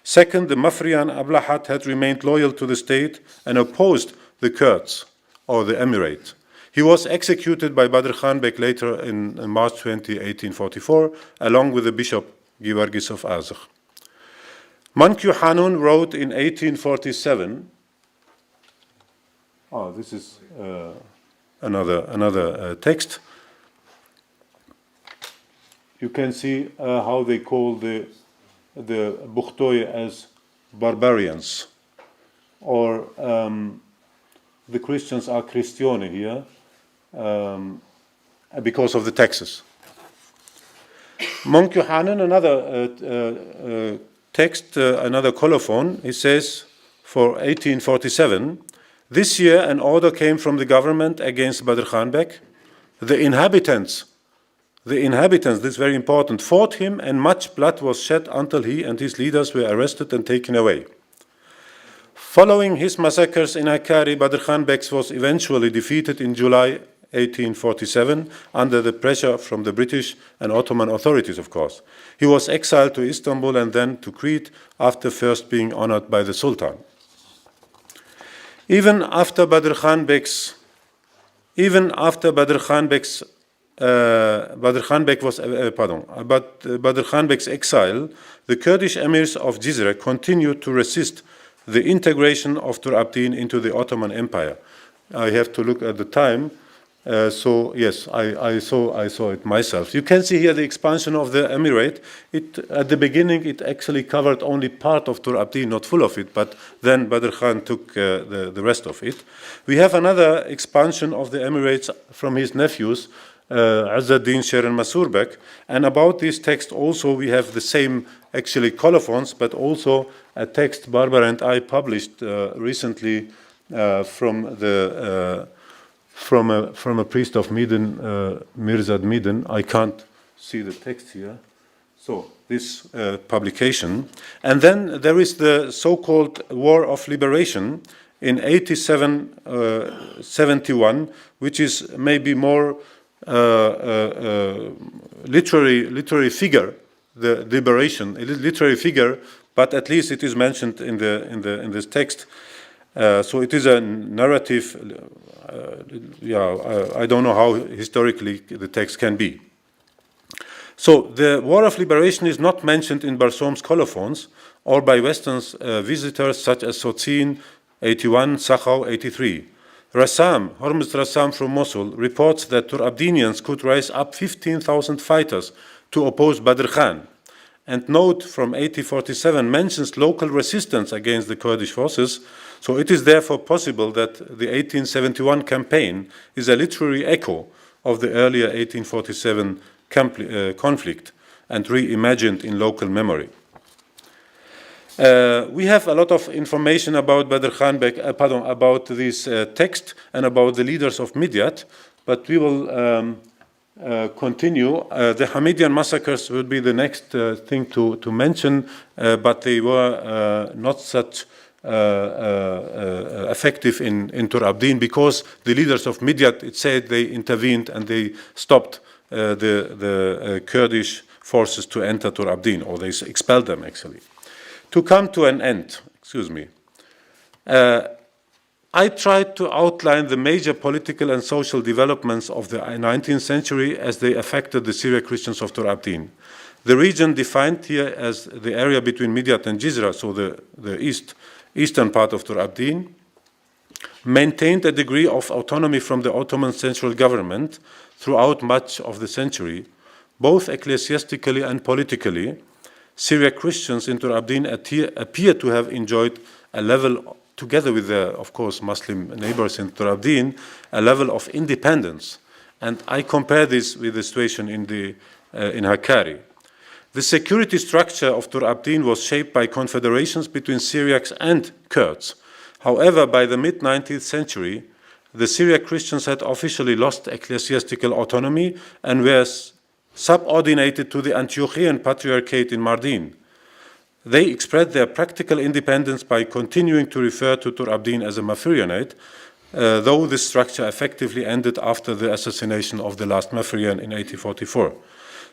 Second, the Mafrian Ablahat had remained loyal to the state and opposed the Kurds, or the Emirate. He was executed by Badr Khan Beg later in March 20, 1844, along with the Bishop Givargis of Azakh. Manku Hanun wrote in 1847, this is another text. You can see how they call the Bukhtoye as barbarians, or the Christians are Christione here because of the taxes. Manku Hanun, another text, another colophon, he says for 1847, this year an order came from the government against Badr Khan Beg. The inhabitants, this is very important, fought him and much blood was shed until he and his leaders were arrested and taken away. Following his massacres in Hakkari, Badr Khan Beg was eventually defeated in July 1847 under the pressure from the British and Ottoman authorities, of course. He was exiled to Istanbul and then to Crete after first being honored by the Sultan. Badr Khan Beg's exile, the Kurdish emirs of Jizre continued to resist the integration of Tur Abdin into the Ottoman Empire. I have to look at the time. So yes, I saw it myself. You can see here the expansion of the emirate. At the beginning, it actually covered only part of Tur Abdin, not full of it, but then Badr Khan took the rest of it. We have another expansion of the emirates from his nephews, Azad-Din Sher and Masur Beg, and about this text also we have the same actually colophons, but also a text Barbara and I published recently from from a priest of Midin, Mirzad Midin. I can't see the text here. So this publication. And then there is the so-called War of Liberation in 87-71, which is maybe more literary figure, the liberation, a literary figure, but at least it is mentioned in this text. So it is a narrative. I don't know how historically the text can be. So the War of Liberation is not mentioned in Barsoom's colophons or by Western visitors such as Sotzin 81, Sakhaw 83. Rassam, Hormuz Rassam from Mosul, reports that Tur Abdinians could raise up 15,000 fighters to oppose Badr Khan. And note from 1847 mentions local resistance against the Kurdish forces, so it is therefore possible that the 1871 campaign is a literary echo of the earlier 1847 conflict and reimagined in local memory. We have a lot of information about Badr Khan, about this text and about the leaders of Midyat, but we will continue. The Hamidian massacres will be the next thing to mention, but they were not such effective in Tur Abdin because the leaders of Midyat, it said they intervened and they stopped the Kurdish forces to enter Tur Abdin, or they expelled them actually. To come to an end, I tried to outline the major political and social developments of the 19th century as they affected the Syriac Christians of Tur Abdin. The region defined here as the area between Midyat and Jizra, so the eastern part of Tur Abdin, maintained a degree of autonomy from the Ottoman central government throughout much of the century, both ecclesiastically and politically. Syriac Christians in Tur Abdin appear to have enjoyed a level, together with their, of course, Muslim neighbors in Tur Abdin, a level of independence. And I compare this with the situation in Hakkari. The security structure of Tur Abdin was shaped by confederations between Syriacs and Kurds. However, by the mid-19th century, the Syriac Christians had officially lost ecclesiastical autonomy and were subordinated to the Antiochian Patriarchate in Mardin. They expressed their practical independence by continuing to refer to Tur Abdin as a Mafirianate, though this structure effectively ended after the assassination of the last Mafirian in 1844.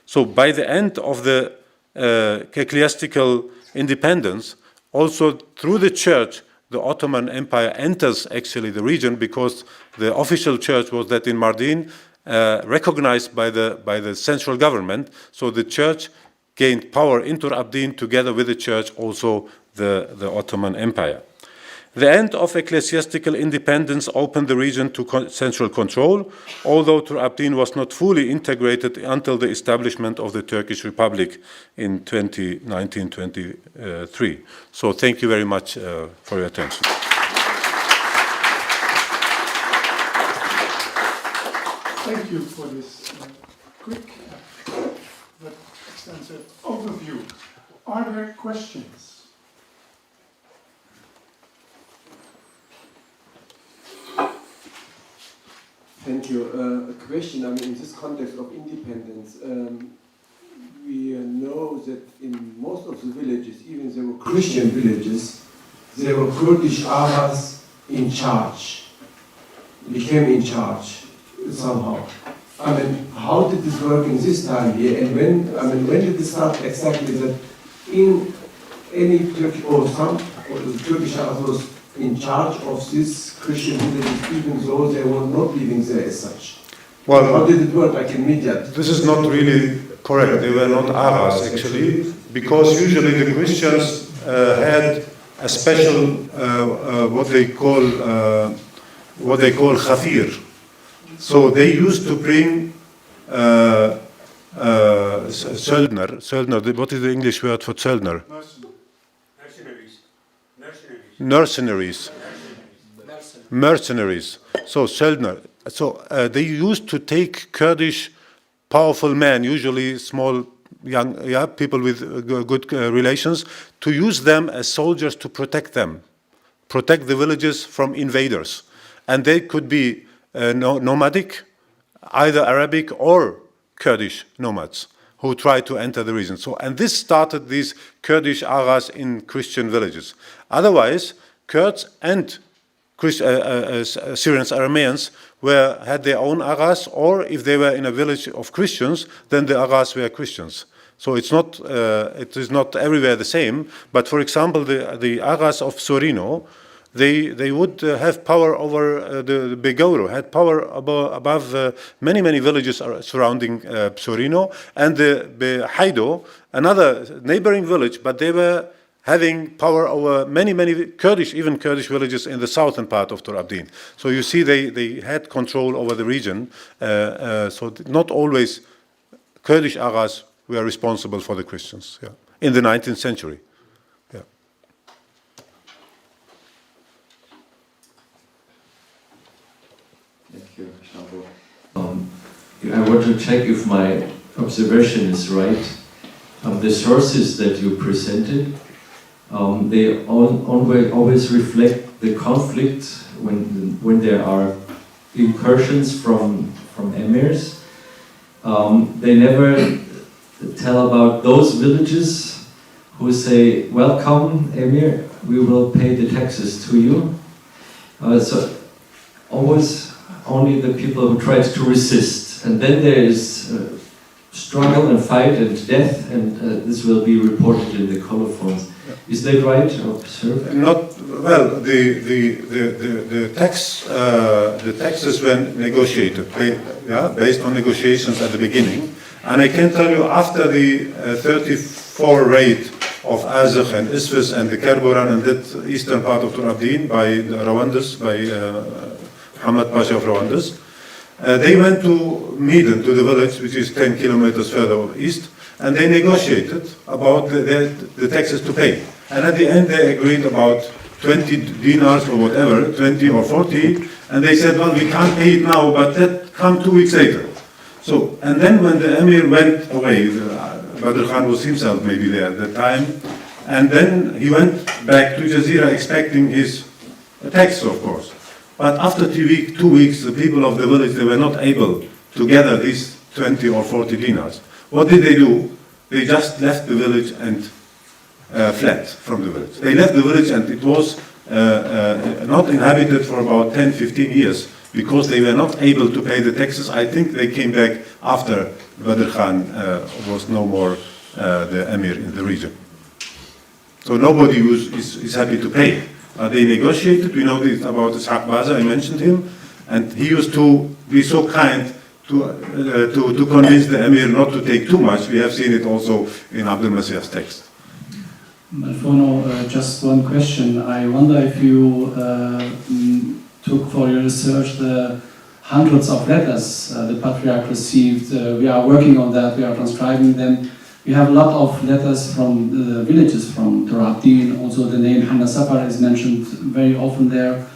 So by the end of the ecclesiastical independence, also through the church, the Ottoman Empire enters actually the region, because the official church was that in Mardin, recognized by the central government. So the church gained power in Tur Abdin, together with the church also the Ottoman Empire. The end of ecclesiastical independence opened the region to central control, although Tur Abdin was not fully integrated until the establishment of the Turkish Republic in 1923. So thank you very much for your attention. Thank you for this quick but extensive overview. Are there questions? Thank you. A question, in this context of independence, we know that in most of the villages, even they were Christian villages, there were Kurdish Arabs in charge, became in charge somehow. How did this work in this time here, and when did it start exactly that in any Turkish or the Turkish Arabs was in charge of this Christian villages, even though they were not living there as such? Well, how did it work, like in Midyat? This is not really correct. They were not Arabs actually, because usually the Christians had a special what they call khafir. So they used to bring söldner. What is the English word for söldner? Mercenaries. So söldner. So they used to take Kurdish powerful men, usually small, young, people with good relations, to use them as soldiers to protect the villages from invaders. And they could be nomadic, either Arabic or Kurdish nomads who tried to enter the region. So, and this started these Kurdish aghas in Christian villages. Otherwise, Kurds and Syrians, Arameans had their own aghas, or if they were in a village of Christians, then the aghas were Christians. So it is not everywhere the same. But for example, the aghas of Sorino, they would have power over the Begoro, had power above many villages surrounding Sorino, and the Haido, another neighboring village, but they were having power over many Kurdish villages in the southern part of Tur Abdin. So you see they had control over the region. So not always Kurdish aghas were responsible for the Christians, yeah, in the 19th century. Yeah. Thank you, Shabo. I want to check if my observation is right. The sources that you presented, they always reflect the conflict when there are incursions from emirs. They never tell about those villages who say, "Welcome, Emir, we will pay the taxes to you." So always only the people who tried to resist, and then there is struggle and fight and death, and this will be reported in the colophons. Is that right? Not well. The taxes were negotiated, based on negotiations at the beginning. And I can tell you, after the 34 raid of Azekh and Isfis and the Kerboran and that eastern part of Tur Abdin by the Rwandas, by Muhammad Pasha of Rwandas, they went to Medan, to the village, which is 10 kilometers further east, and they negotiated about the taxes to pay. And at the end, they agreed about 20 dinars or whatever, 20 or 40, and they said, well, we can't pay it now, but that come 2 weeks later. So, and then when the emir went away, Badr Khan was himself maybe there at that time, and then he went back to Jazeera expecting his tax, of course. But after 2 weeks, the people of the village, they were not able to gather these 20 or 40 dinars. What did they do? They just left the village and fled from the village. They left the village and it was not inhabited for about 10-15 years because they were not able to pay the taxes. I think they came back after Badr Khan was no more the emir in the region. So nobody is happy to pay. They negotiated. We know this about Ishaq Baza, I mentioned him, and he used to be so kind to convince the emir not to take too much. We have seen it also in Abdul Masih's text. Malfono, just one question. I wonder if you took for your research the hundreds of letters the Patriarch received. We are working on that, we are transcribing them. We have a lot of letters from the villages from Tur Abdin. Also the name Hanna Safar is mentioned very often there.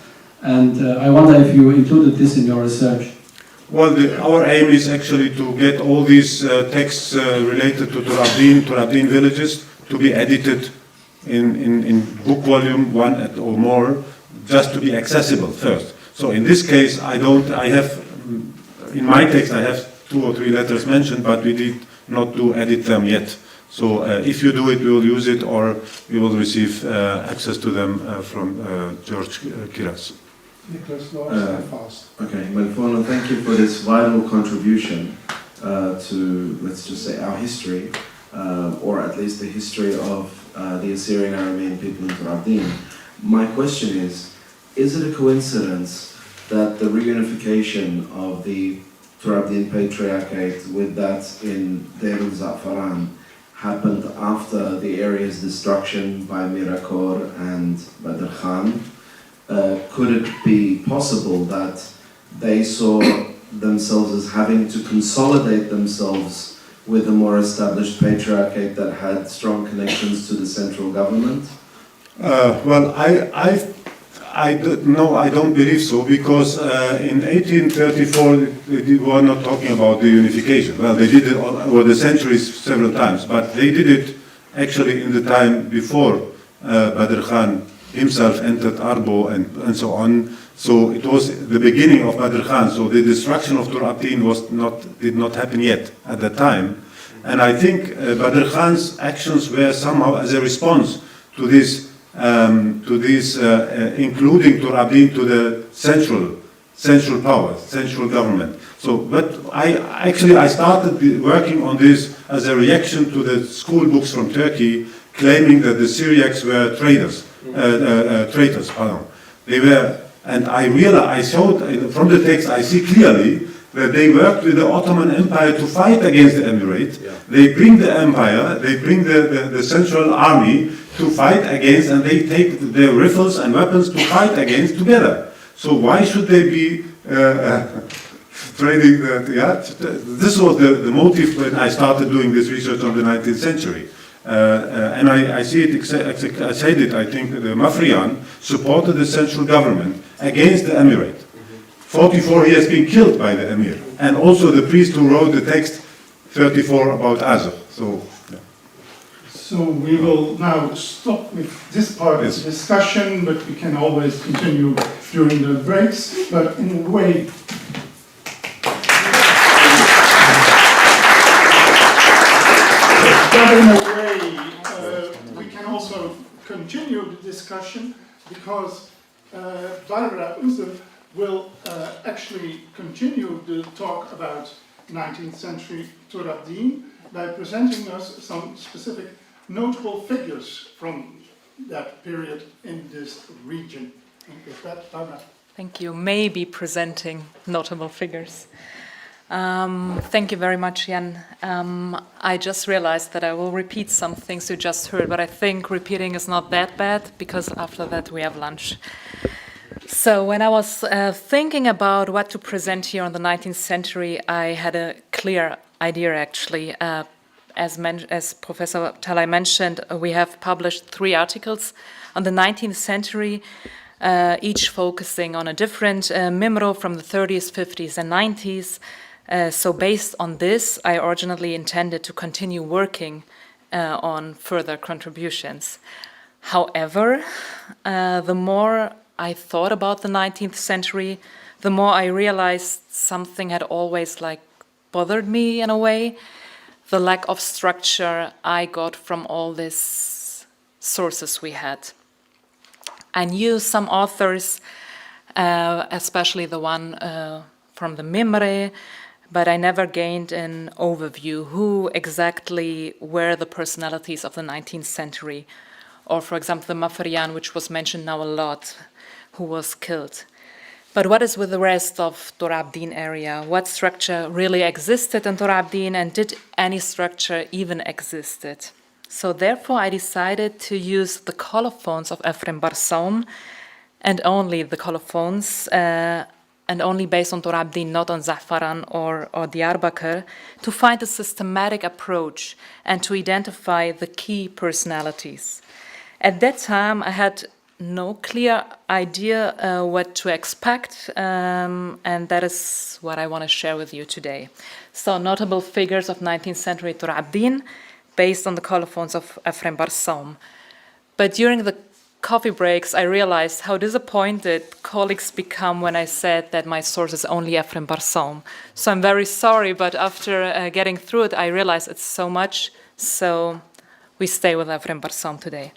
And I wonder if you included this in your research. Well, our aim is actually to get all these texts related to Tur Abdin villages to be edited in book volume 1 or more, just to be accessible first. So in this case, in my text I have 2 or 3 letters mentioned, but we did not to edit them yet. So if you do it, we will use it, or we will receive access to them from George Kiras. Nicholas, fast. Okay, Malfono, thank you for this vital contribution to, let's just say, our history, or at least the history of the Assyrian Aramean people in Tur Abdin. My question is it a coincidence that the reunification of the Tur Abdin Patriarchate with that in Deir al-Za'faran happened after the area's destruction by Mirakor and Badr Khan? Could it be possible that they saw themselves as having to consolidate themselves with a more established patriarchate that had strong connections to the central government? Well, I don't believe so, because in 1834 they were not talking about the unification. Well, they did it over the centuries several times, but they did it actually in the time before Badr Khan himself entered Arbo and so on. So it was the beginning of Badr Khan. So the destruction of Tur Abdin did not happen yet at that time. And I think Badr Khan's actions were somehow as a response to this, including Tur Abdin to the central power, central government. So, but I started working on this as a reaction to the school books from Turkey, claiming that the Syriacs were traitors. They were, and I showed from the text, I see clearly that they worked with the Ottoman Empire to fight against the Emirate. Yeah. They bring the empire, they bring the central army to fight against, and they take their rifles and weapons to fight against together. So why should they be trading that? Yeah? This was the motive when I started doing this research on the 19th century. And I see it, I said it, I think the Mafrian supported the central government against the Emirate. 44 he has been killed by the Emir. And also the priest who wrote the text 34 about Azov. So, yeah. So we will now stop with this part of the discussion, but we can always continue during the breaks. But in a way, we can also continue the discussion because Barbara Üzel will actually continue the talk about 19th century Tur Abdin by presenting us some specific notable figures from that period in this region. And with that, Barbara. Thank you. Maybe presenting notable figures. Thank you very much, Jan. I just realized that I will repeat some things you just heard, but I think repeating is not that bad because after that we have lunch. So when I was thinking about what to present here on the 19th century, I had a clear idea actually. As Professor Talay mentioned, we have published 3 articles on the 19th century, each focusing on a different Mimro from the 30s, 50s, and 90s. So based on this, I originally intended to continue working on further contributions. However, the more I thought about the 19th century, the more I realized something had always bothered me in a way. The lack of structure I got from all these sources we had. I knew some authors, especially the one from the Mimre, but I never gained an overview who exactly were the personalities of the 19th century. Or, for example, the Mafrian, which was mentioned now a lot, who was killed. But what is with the rest of Tur Abdin area? What structure really existed in Tur Abdin, and did any structure even existed? So therefore I decided to use the colophons of Ephraim Barsaum, and only the colophons, and only based on Tur Abdin, not on Za'faran or Diyarbakir, to find a systematic approach and to identify the key personalities. At that time I had no clear idea what to expect, and that is what I want to share with you today. So, notable figures of 19th century Tur Abdin, based on the colophons of Ephraim Barsaum. But during the coffee breaks, I realized how disappointed colleagues become when I said that my source is only Ephraim Barsaum. So I'm very sorry, but after getting through it, I realized it's so much, so we stay with Ephraim Barsaum today.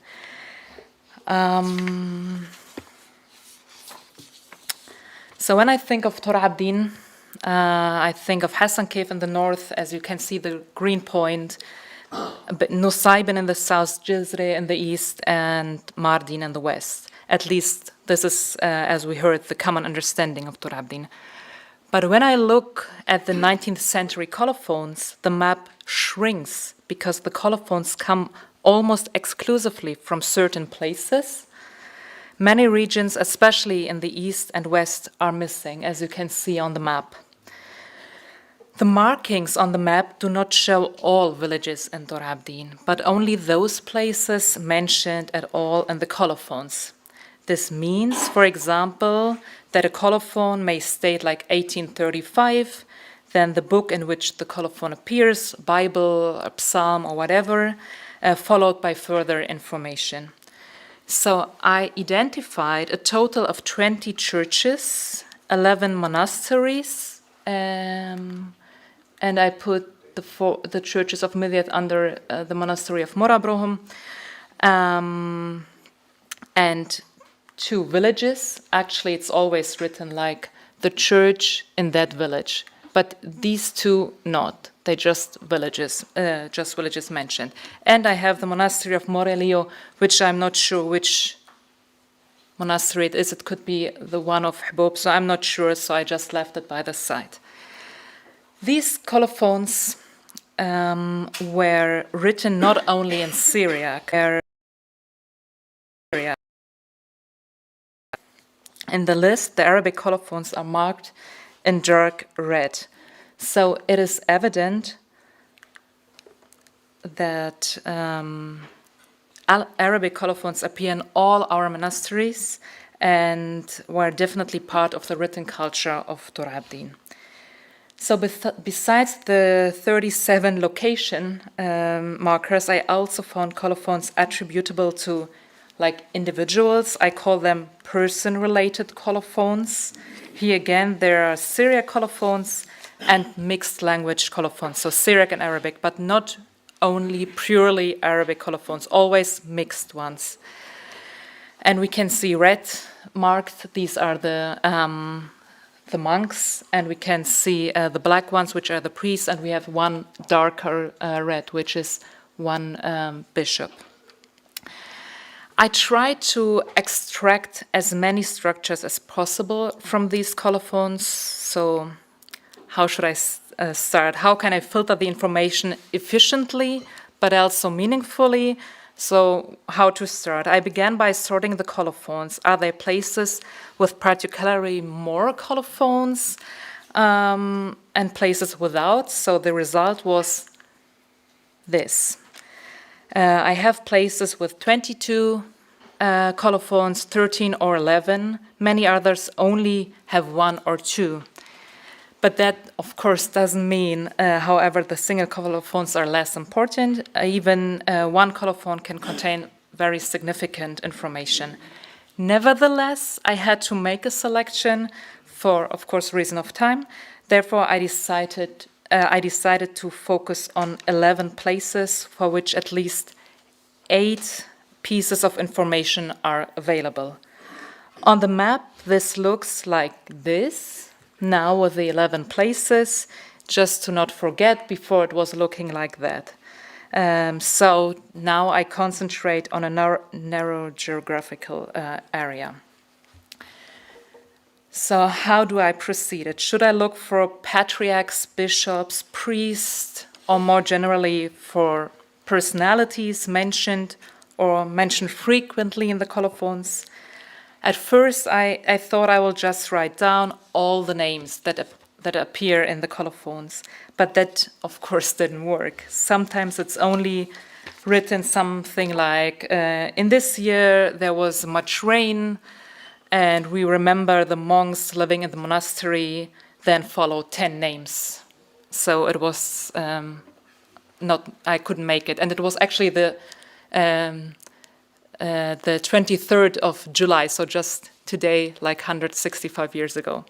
So when I think of Tur Abdin, I think of Hassan Cave in the north, as you can see the green point, Nusaybin in the south, Jizre in the east, and Mardin in the west. At least this is, as we heard, the common understanding of Tur Abdin. But when I look at the 19th century colophons, the map shrinks because the colophons come almost exclusively from certain places. Many regions, especially in the east and west, are missing, as you can see on the map. The markings on the map do not show all villages in Tur Abdin, but only those places mentioned at all in the colophons. This means, for example, that a colophon may state like 1835, then the book in which the colophon appears, Bible, or Psalm, or whatever, followed by further information. So I identified a total of 20 churches, 11 monasteries, and I put the churches of Midyat under the monastery of Morabrohum, and 2 villages. Actually, it's always written like the church in that village, but these 2 not. They just villages mentioned. And I have the monastery of Morelio, which I'm not sure which monastery it is. It could be the one of Hbob, so I'm not sure, so I just left it by the side. These colophons were written not only in Syriac. In the list, the Arabic colophons are marked in dark red. So it is evident that Arabic colophons appear in all our monasteries and were definitely part of the written culture of Tur Abdin. So besides the 37 location markers, I also found colophons attributable to like individuals. I call them person-related colophons. Here again, there are Syriac colophons and mixed language colophons, so Syriac and Arabic, but not only purely Arabic colophons, always mixed ones. And we can see red marked, these are the monks, and we can see the black ones, which are the priests, and we have one darker red, which is one bishop. I tried to extract as many structures as possible from these colophons, so how should I start? How can I filter the information efficiently, but also meaningfully? So how to start? I began by sorting the colophons. Are there places with particularly more colophons and places without? So the result was this. I have places with 22 colophons, 13 or 11. Many others only have 1 or 2. But that, of course, doesn't mean, however, the single colophons are less important. Even one colophon can contain very significant information. Nevertheless, I had to make a selection for, of course, reason of time. Therefore, I decided to focus on 11 places for which at least 8 pieces of information are available. On the map, this looks like this. Now with the 11 places, just to not forget, before it was looking like that. So now I concentrate on a narrow geographical area. So how do I proceed? Should I look for patriarchs, bishops, priests, or more generally for personalities mentioned or mentioned frequently in the colophons? At first, I thought I will just write down all the names that appear in the colophons, but that, of course, didn't work. Sometimes it's only written something like, in this year there was much rain, and we remember the monks living in the monastery, then followed 10 names. So it was I couldn't make it. And it was actually the 23rd of July, so just today, like 165 years ago.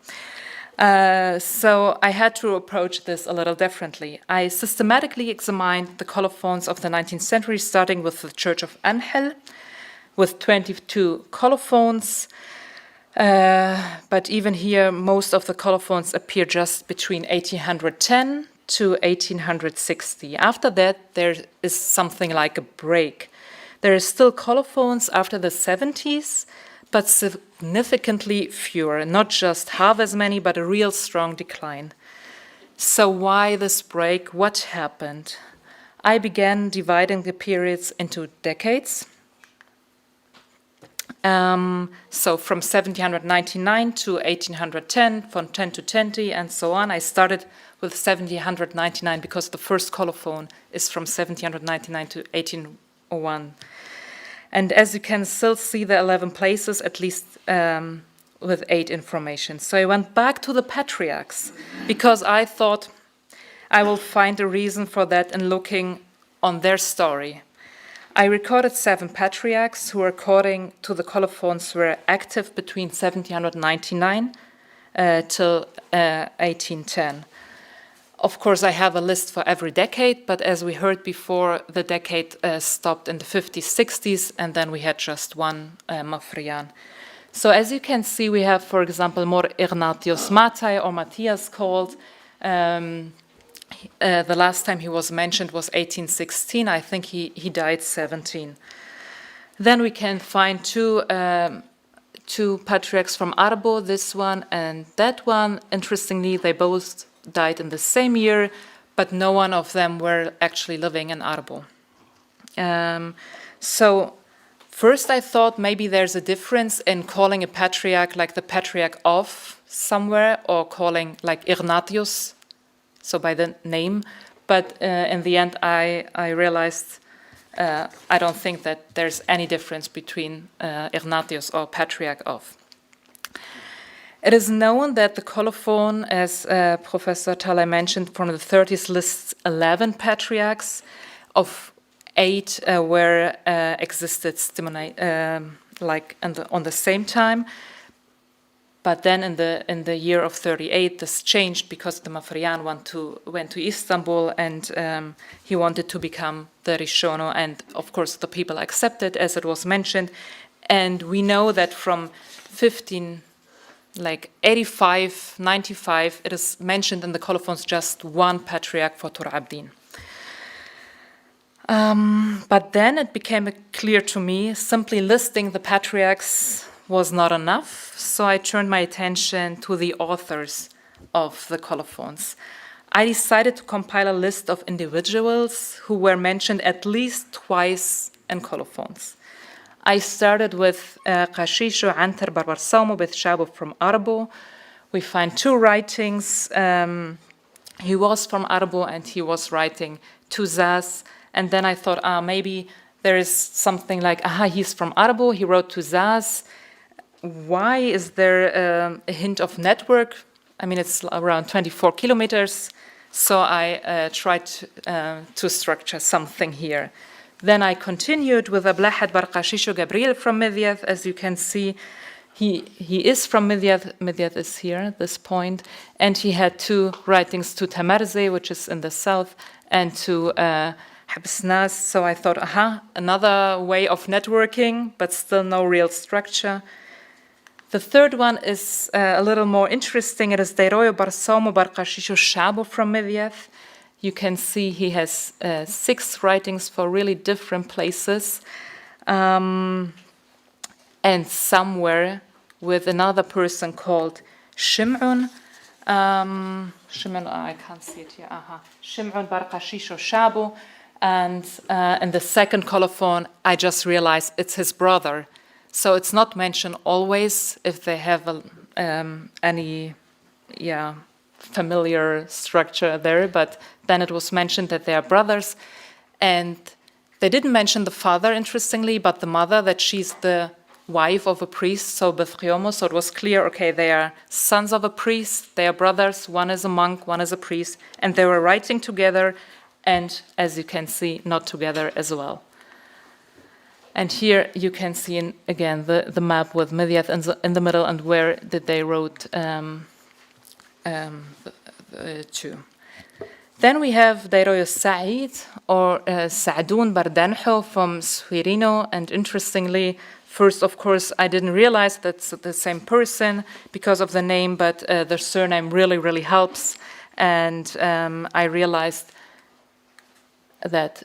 So I had to approach this a little differently. I systematically examined the colophons of the 19th century, starting with the Church of Angel, with 22 colophons. But even here, most of the colophons appear just between 1810 to 1860. After that, there is something like a break. There are still colophons after the 70s, but significantly fewer, not just half as many, but a real strong decline. So why this break? What happened? I began dividing the periods into decades. So from 1799 to 1810, from 10 to 20, and so on. I started with 1799 because the first colophon is from 1799 to 1801. And as you can still see the 11 places, at least with 8 information. So I went back to the patriarchs because I thought I will find a reason for that in looking on their story. I recorded 7 patriarchs who, according to the colophons, were active between 1799 till 1810. Of course, I have a list for every decade, but as we heard before, the decade stopped in the 50s, 60s, and then we had just one Mafrian. So as you can see, we have, for example, Mor Ignatius Matai, or Matthias called. The last time he was mentioned was 1816. I think he died 17. Then we can find two patriarchs from Arbo, this one and that one. Interestingly, they both died in the same year, but no one of them were actually living in Arbo. So first I thought maybe there's a difference in calling a patriarch like the patriarch of somewhere, or calling like Ignatius, so by the name. But in the end I realized I don't think that there's any difference between Ignatius or patriarch of. It is known that the colophon, as Professor Talay mentioned, from the 30s lists 11 patriarchs, of 8 were existed like on the same time. But then in the year of 38, this changed because the Mafrian went to Istanbul, and he wanted to become the Rishono, and of course the people accepted, as it was mentioned. And we know that from 85, 95, it is mentioned in the colophons just one patriarch for Tur Abdin. But then it became clear to me, simply listing the patriarchs was not enough, so I turned my attention to the authors of the colophons. I decided to compile a list of individuals who were mentioned at least twice in colophons. I started with Qashisho Antar Barbarsaumo with Shabo from Arbo. We find 2 writings. He was from Arbo and he was writing to Zaz. And then I thought, maybe there is something like, he's from Arbo, he wrote to Zaz. Why is there a hint of network? I mean, it's around 24 kilometers. So I tried to structure something here. Then I continued with Ablahad Bar Qashisho Gabriel from Midyat. As you can see, he is from Midyat. Midyat is here at this point. And he had 2 writings to Tamarze, which is in the south, and to Habsnas. So I thought, another way of networking, but still no real structure. The third one is a little more interesting. It is Deiroyo Barsaumo Bar Qashisho Shabo from Midyat. You can see he has 6 writings for really different places. And somewhere with another person called Shim'un. Shim'un, I can't see it here. Shim'un Bar Qashisho Shabo. And in the second colophon, I just realized it's his brother. So it's not mentioned always if they have any familiar structure there, but then it was mentioned that they are brothers. And they didn't mention the father, interestingly, but the mother, that she's the wife of a priest, so Bethriomo. So it was clear, okay, they are sons of a priest, they are brothers, one is a monk, one is a priest, and they were writing together, and as you can see, not together as well. And here you can see again the map with Midyat in the middle, and where did they wrote to. Then we have Deiroyo Sa'id, or Sa'dun Bardanho from Suirino. And interestingly, first, of course, I didn't realize that's the same person because of the name, but the surname really, really helps. And I realized that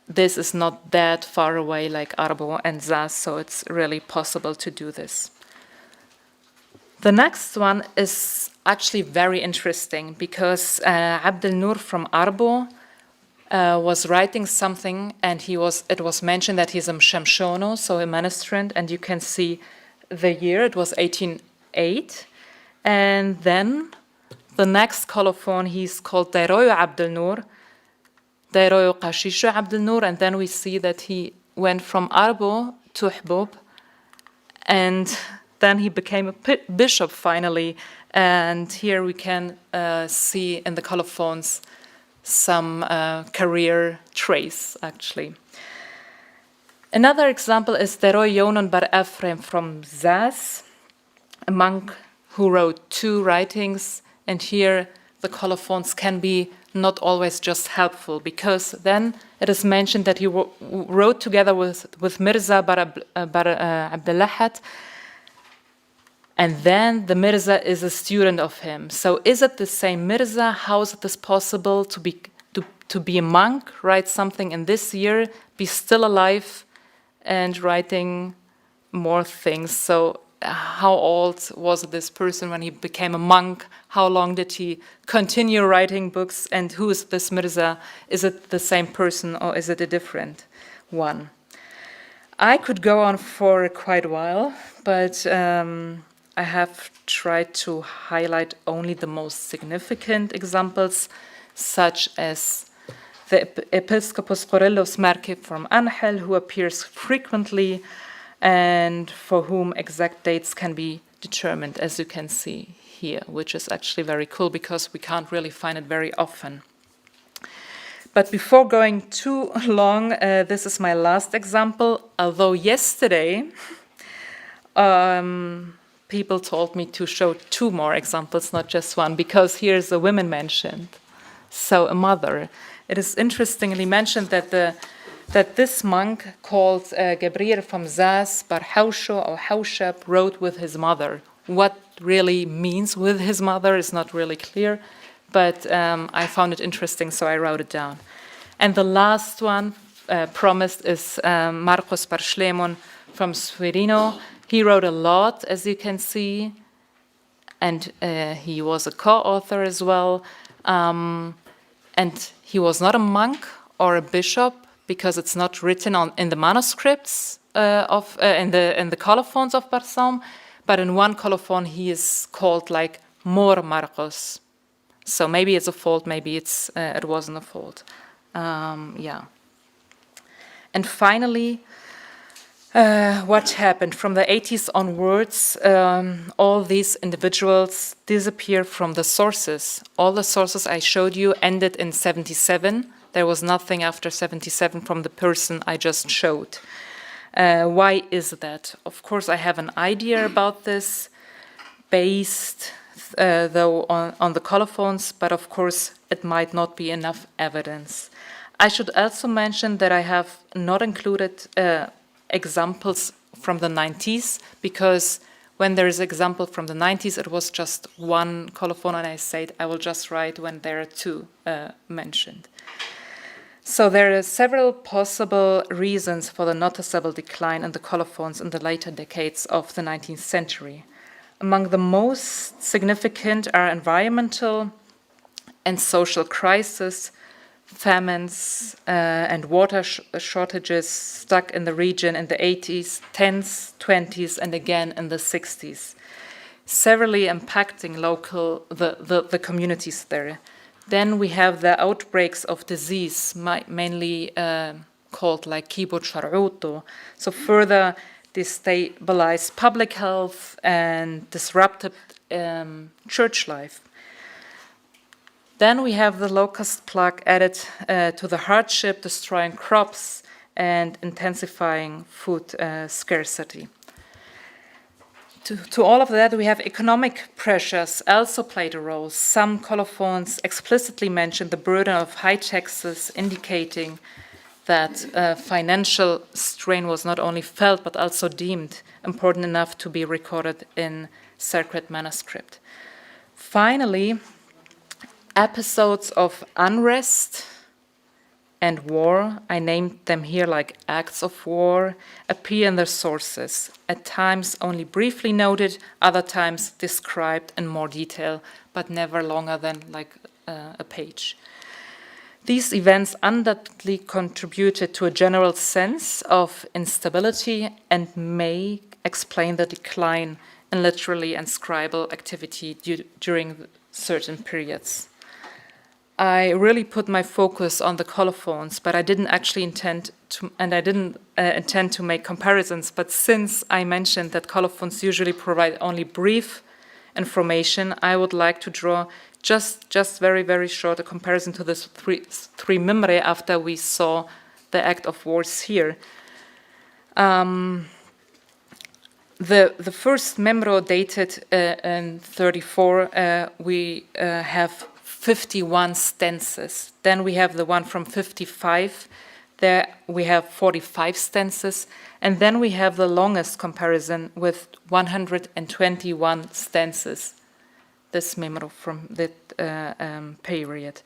this is not that far away like Arbo and Zaz, so it's really possible to do this. The next one is actually very interesting because Abdel Nur from Arbo was writing something, and it was mentioned that he's a Mshamshono, so a ministrant, and you can see the year, it was 1808. And then the next colophon, he's called Deiroyo Abdel Nur, Deiroyo Qashisho Abdel Nur, and then we see that he went from Arbo to Hbub, and then he became a bishop finally. And here we can see in the colophons some career trace, actually. Another example is Deroy Yonon Bar Ephraim from Zaz, a monk who wrote 2 writings, and here the colophons can be not always just helpful, because then it is mentioned that he wrote together with Mirza Bar Abdellahat, and then the Mirza is a student of him. So is it the same Mirza? How is this possible to be a monk, write something in this year, be still alive, and writing more things? So how old was this person when he became a monk? How long did he continue writing books? And who is this Mirza? Is it the same person or is it a different one? I could go on for quite a while, but I have tried to highlight only the most significant examples, such as the Episcopus Corellos Merke from Angel, who appears frequently and for whom exact dates can be determined, as you can see here, which is actually very cool because we can't really find it very often. But before going too long, this is my last example, although yesterday people told me to show 2 more examples, not just one, because here's a woman mentioned, so a mother. It is interestingly mentioned that this monk called Gabriel from Zaz Bar Hausho or Haushab wrote with his mother. What really means with his mother is not really clear, but I found it interesting, so I wrote it down. And the last one promised is Marcos Bar Shlemon from Sverino. He wrote a lot, as you can see, and he was a co-author as well. And he was not a monk or a bishop, because it's not written in the manuscripts in the colophons of Barsaum, but in one colophon he is called like Mor Marcos. So maybe it's a fault, maybe it wasn't a fault. Yeah. And finally, what happened? From the 80s onwards, all these individuals disappear from the sources. All the sources I showed you ended in 77. There was nothing after 77 from the person I just showed. Why is that? Of course, I have an idea about this, based, though, on the colophons, but of course, it might not be enough evidence. I should also mention that I have not included examples from the 90s, because when there is an example from the 90s, it was just one colophon, and I said I will just write when there are 2 mentioned. So there are several possible reasons for the noticeable decline in the colophons in the later decades of the 19th century. Among the most significant are environmental and social crises, famines and water shortages stuck in the region in the 80s, 10s, 20s, and again in the 60s, severely impacting the communities there. Then we have the outbreaks of disease, mainly called like Kibut Sharuto, so further destabilized public health and disrupted church life. Then we have the locust plague added to the hardship, destroying crops and intensifying food scarcity. To all of that, we have economic pressures also played a role. Some colophons explicitly mention the burden of high taxes, indicating that financial strain was not only felt but also deemed important enough to be recorded in sacred manuscript. Finally, episodes of unrest and war, I named them here like acts of war, appear in their sources, at times only briefly noted, other times described in more detail, but never longer than like a page. These events undoubtedly contributed to a general sense of instability and may explain the decline in literary and scribal activity during certain periods. I really put my focus on the colophons, but I didn't actually intend to make comparisons. But since I mentioned that colophons usually provide only brief information, I would like to draw just very, very short a comparison to the three Mimre after we saw the act of wars here. The first Memro dated in 34, we have 51 stances. Then we have the one from 55, there we have 45 stances. And then we have the longest comparison with 121 stances, this Memro from that period.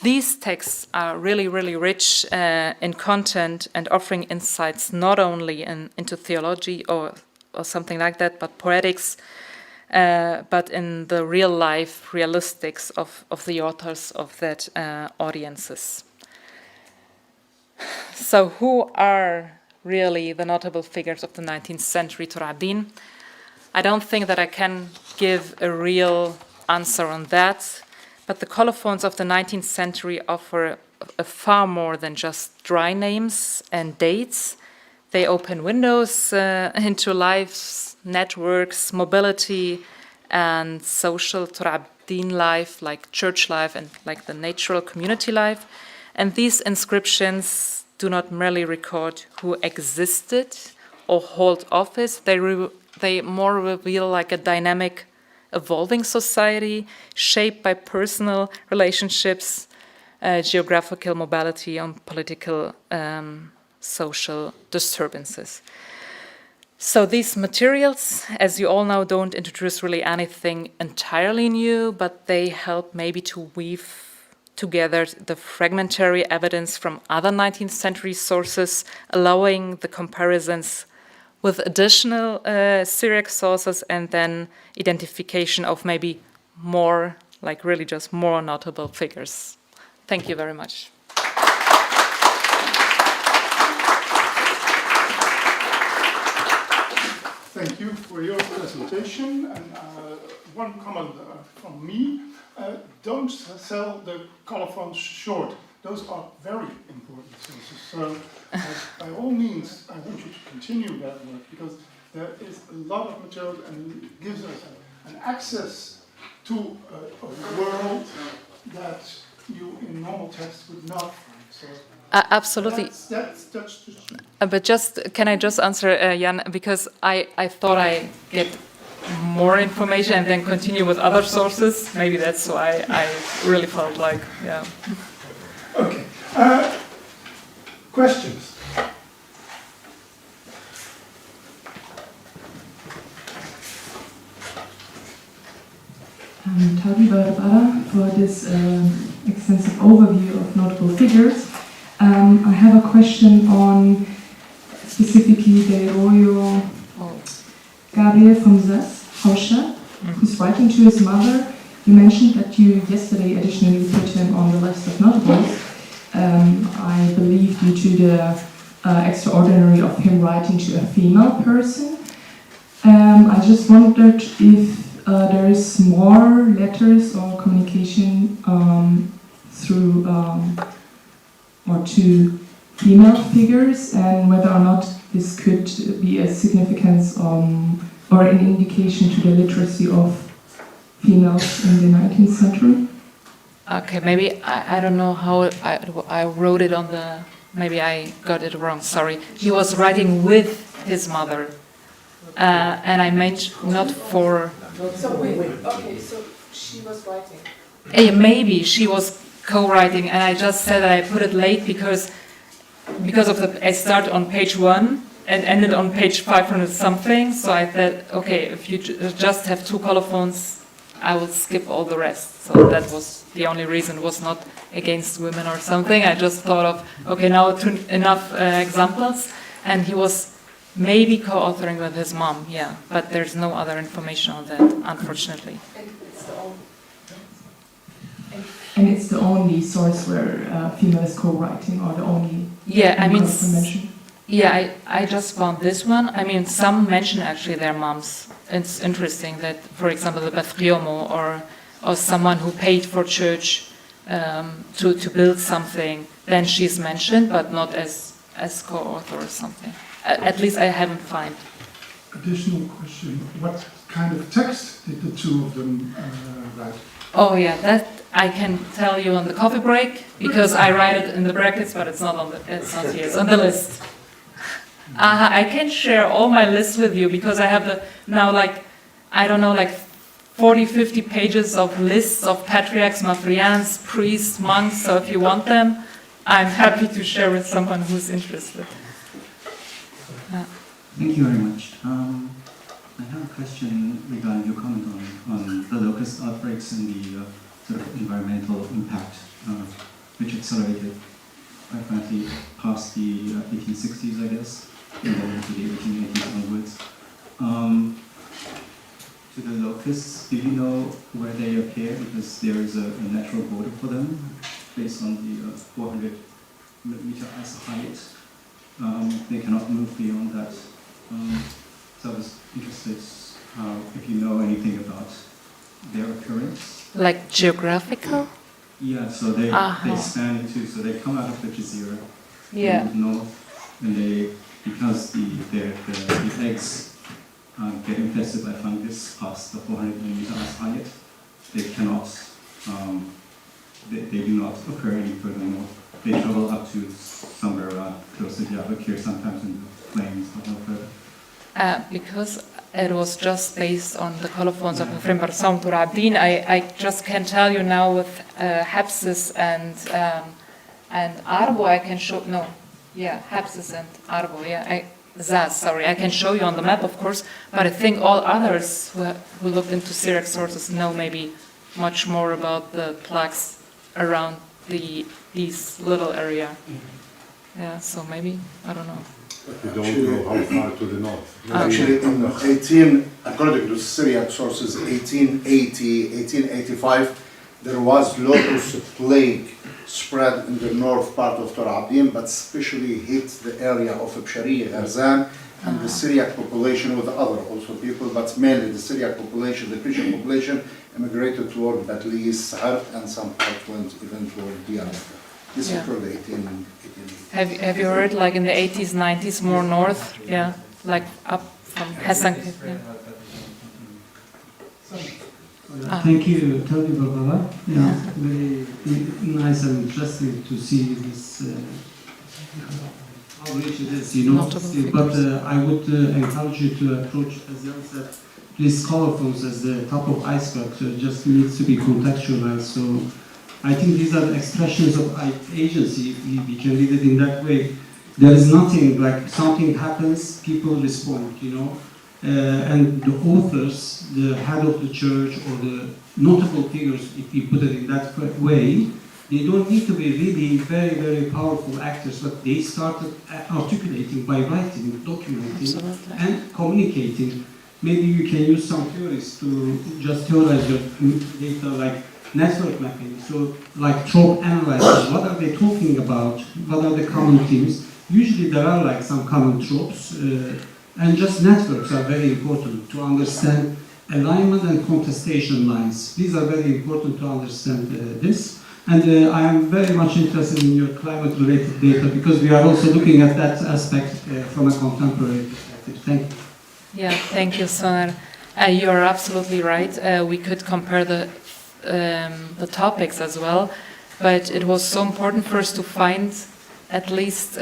These texts are really, really rich in content and offering insights not only into theology or something like that, but poetics, but in the real life realistics of the authors of that audiences. So who are really the notable figures of the 19th century Tur Abdin? I don't think that I can give a real answer on that, but the colophons of the 19th century offer a far more than just dry names and dates. They open windows into lives, networks, mobility, and social Tur Abdin life, like church life and like the natural community life. And these inscriptions do not merely record who existed or hold office. They more reveal like a dynamic, evolving society shaped by personal relationships, geographical mobility, and political social disturbances. So these materials, as you all know, don't introduce really anything entirely new, but they help maybe to weave together the fragmentary evidence from other 19th century sources, allowing the comparisons with additional Syriac sources and then identification of maybe more, like really just more notable figures. Thank you very much. Thank you for your presentation. And one comment from me, don't sell the colophons short. Those are very important sources. So by all means, I want you to continue that work because there is a lot of material and it gives us an access to a world that you in normal text would not find. So absolutely. But can I just answer, Jan, because I thought I get more information and then continue with other sources. Maybe that's why I really felt like, yeah. Okay. Questions? Tabi Barbara for this extensive overview of notable figures. I have a question on specifically the Royo Gabriel from Hauscha, who's writing to his mother. You mentioned that you yesterday additionally put him on the list of notables. I believe due to the extraordinary of him writing to a female person. I just wondered if there is more letters or communication through or to female figures, and whether or not this could be a significance or an indication to the literacy of females in the 19th century. Okay, maybe I don't know how I wrote it on the. Maybe I got it wrong. Sorry. He was writing with his mother, and I meant not for. So wait. Okay, so she was writing. Maybe she was co-writing, and I just said that I put it late because of the. I start on page 1 and ended on page 500 something. So I thought, okay, if you just have 2 colophons, I will skip all the rest. So that was the only reason. It was not against women or something. I just thought of, okay, now enough examples. And he was maybe co-authoring with his mom, yeah. But there's no other information on that, unfortunately. And it's the only source where female is co-writing, or the only... Yeah, I mean... Yeah, I just found this one. I mean, some mention actually their moms. It's interesting that, for example, the Batriomo or someone who paid for church to build something, then she's mentioned, but not as co-author or something. At least I haven't found. Additional question: what kind of text did the two of them write? Oh yeah, that I can tell you on the coffee break because I write it in the brackets, but it's not on the. It's not here. It's on the list. I can share all my lists with you because I have now like, I don't know, like 40, 50 pages of lists of patriarchs, matriarchs, priests, monks. So if you want them, I'm happy to share with someone who's interested. Thank you very much. I have a question regarding your comment on the locust outbreaks and the sort of environmental impact, which accelerated quite frankly past the 1860s, I guess, and then into the 1880s onwards. To the locusts, do you know where they appear? Because there is a natural border for them based on the 400 meter ice height. They cannot move beyond that. So I was interested if you know anything about their occurrence. Like geographical? Yeah, so they span into, so they come out of the Jazeera, Yeah. move north, and they, because the eggs get infested by fungus past the 400 millimeter ice height, they cannot, they do not occur any further north. They travel up to somewhere close to Diyarbakir, sometimes in the plains, but no further. Because it was just based on the colophons of Ramazan Tur Abdin, I just can tell you now with Hapsis and Arbo, I can show, no, yeah, Hapsis and Arbo, yeah, Zaz, sorry, I can show you on the map, of course, but I think all others who looked into Syriac sources know maybe much more about the plaques around these little area. Yeah, so maybe, I don't know. We don't know how far to the north. Actually, in according to Syriac sources, 1880, 1885, there was locust plague spread in the north part of Tur Abdin, but especially hit the area of Bshariya, Gharzan, and the Syriac population with other also people, but mainly the Syriac population, the Christian population, immigrated toward Batlis, Sahar, and some part went even toward Diyarbakir. This is for the 1880. Have you heard like in the 80s, 90s, more north? Yeah, like up from Hassan. Yeah. Thank you, Tony Barbara. Yeah, very nice and interesting to see this how rich it is, you know. But I would encourage you to approach, as Jan said, these colophons as the top of iceberg. So it just needs to be contextualized. So I think these are expressions of agency. We can read it in that way. There is nothing like something happens, people respond, you know. And the authors, the head of the church or the notable figures, if you put it in that way, they don't need to be really very, very powerful actors, but they started articulating by writing, documenting, and communicating. Maybe you can use some theories to just theorize your data, like network mapping. So, like trope analysis, what are they talking about? What are the common themes? Usually there are like some common tropes. And just networks are very important to understand alignment and contestation lines. These are very important to understand this. And I am very much interested in your climate-related data because we are also looking at that aspect from a contemporary perspective. Thank you. Yeah, thank you, Soner. You are absolutely right. We could compare the topics as well, but it was so important for us to find at least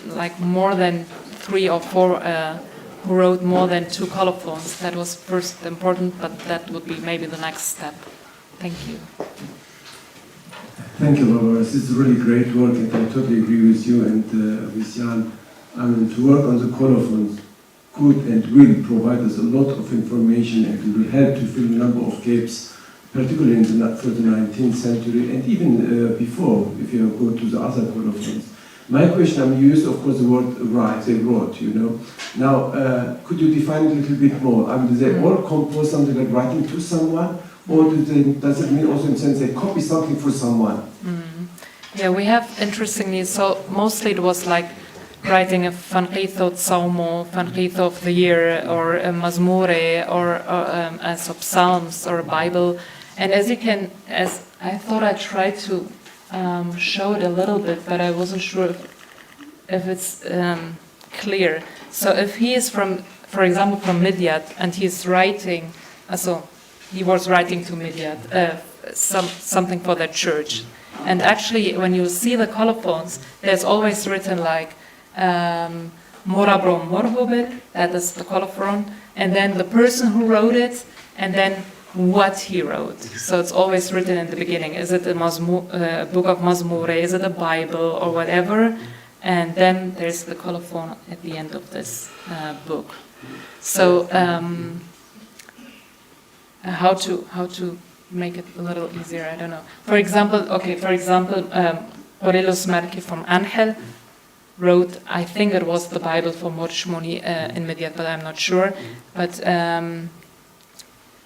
like more than 3 or 4 who wrote more than 2 colophons. That was first important, but that would be maybe the next step. Thank you. Thank you, Barbara. This is really great work, and I totally agree with you and with Jan. I mean, to work on the colophons could and will provide us a lot of information and will help to fill a number of gaps, particularly in for the 19th century and even before, if you go to the other colophons. My question, I used, of course, the word write, they wrote, you know. Now, could you define it a little bit more? I mean, do they all compose something like writing to someone, or does it mean also in a sense they copy something for someone? Yeah, we have, interestingly, so mostly it was like writing a Fanqitho Tsaumo, Fanqitho of the year, or a Mazmure, or a Psalms, or a Bible. And as I thought I tried to show it a little bit, but I wasn't sure if it's clear. So if he is from, for example, from Midyat, and he's writing, so he was writing to Midyat, something for that church. And actually, when you see the colophons, there's always written like Morabro Morhobel, that is the colophon, and then the person who wrote it, and then what he wrote. So it's always written in the beginning. Is it a book of Mazmure? Is it a Bible or whatever? And then there's the colophon at the end of this book. So how to make it a little easier? I don't know. For example, Morelos Merke from Angel wrote, I think it was the Bible for Morshmoni in Midyat, but I'm not sure. But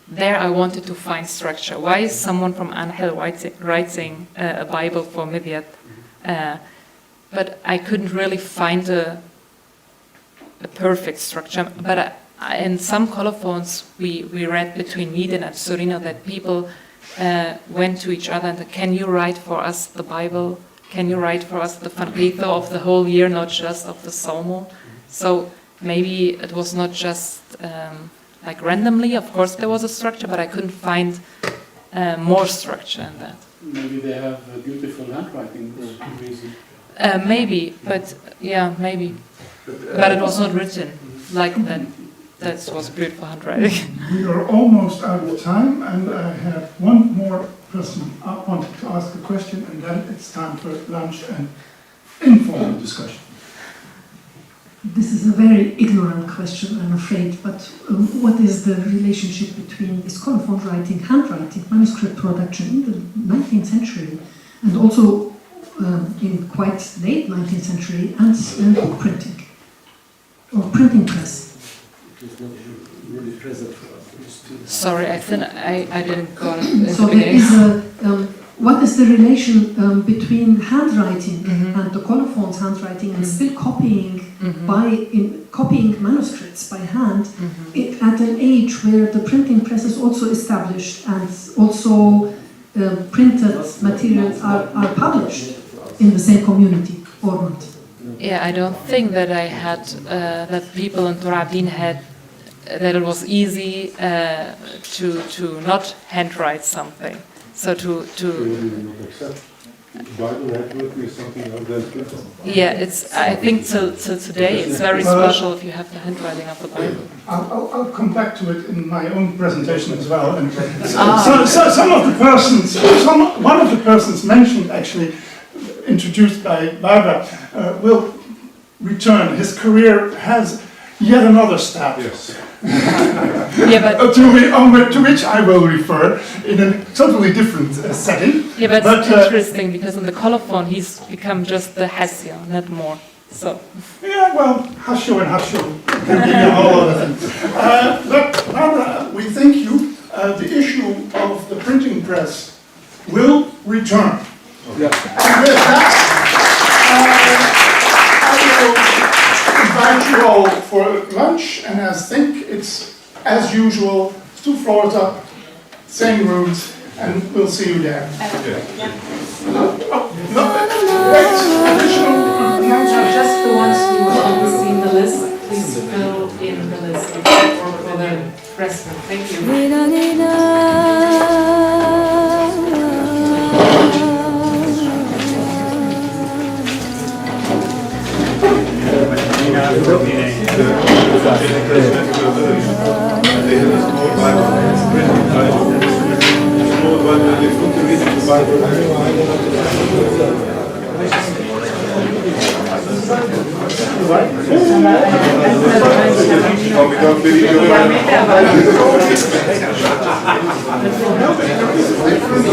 there I wanted to find structure. Why is someone from Angel writing a Bible for Midyat? But I couldn't really find a perfect structure. But in some colophons we read between Midian and Surino that people went to each other and said, can you write for us the Bible? Can you write for us the Fanrito of the whole year, not just of the Psalmo? So maybe it was not just like randomly. Of course there was a structure, but I couldn't find more structure in that. Maybe they have a beautiful handwriting reason. Maybe, but yeah, maybe. But it was not written like that. That was beautiful handwriting. We are almost out of time, and I have one more person wanted to ask a question, and then it's time for lunch and informal discussion. This is a very ignorant question, I'm afraid, but what is the relationship between this colophon writing, handwriting, manuscript production in the 19th century, and also in quite late 19th century, and book printing, or printing press? It is not really present for us. Sorry, I didn't go in So the there beginning. is what is the relation between handwriting and the colophon's handwriting and still copying copying manuscripts by hand at an age where the printing press is also established and also printed materials are published in the same community or not? Yeah, I don't think that I had that people in Tur Abdin had that it was easy to not handwrite something. So to Bible handwritten is something else than printed. yeah, it's I think till today it's very special if you have the handwriting of the Bible. I'll come back to it in my own presentation as well. And some of the persons, one of the persons mentioned, actually introduced by Barbara, will return. His career has yet another step. Yes. Yeah, but to which I will refer in a totally different setting. yeah, but it's interesting because in the colophon he's become just the Hassia, not more. So yeah, well, Hasho and Hasho can be a whole other thing. But Barbara, we thank you. The issue of the printing press will return. Yeah. And with that, I will invite you all for lunch, and I think it's, as usual, 2 floors up, same rooms, and we'll see you there. just the ones who haven't seen the list, please fill in the list for the restaurant. Thank you.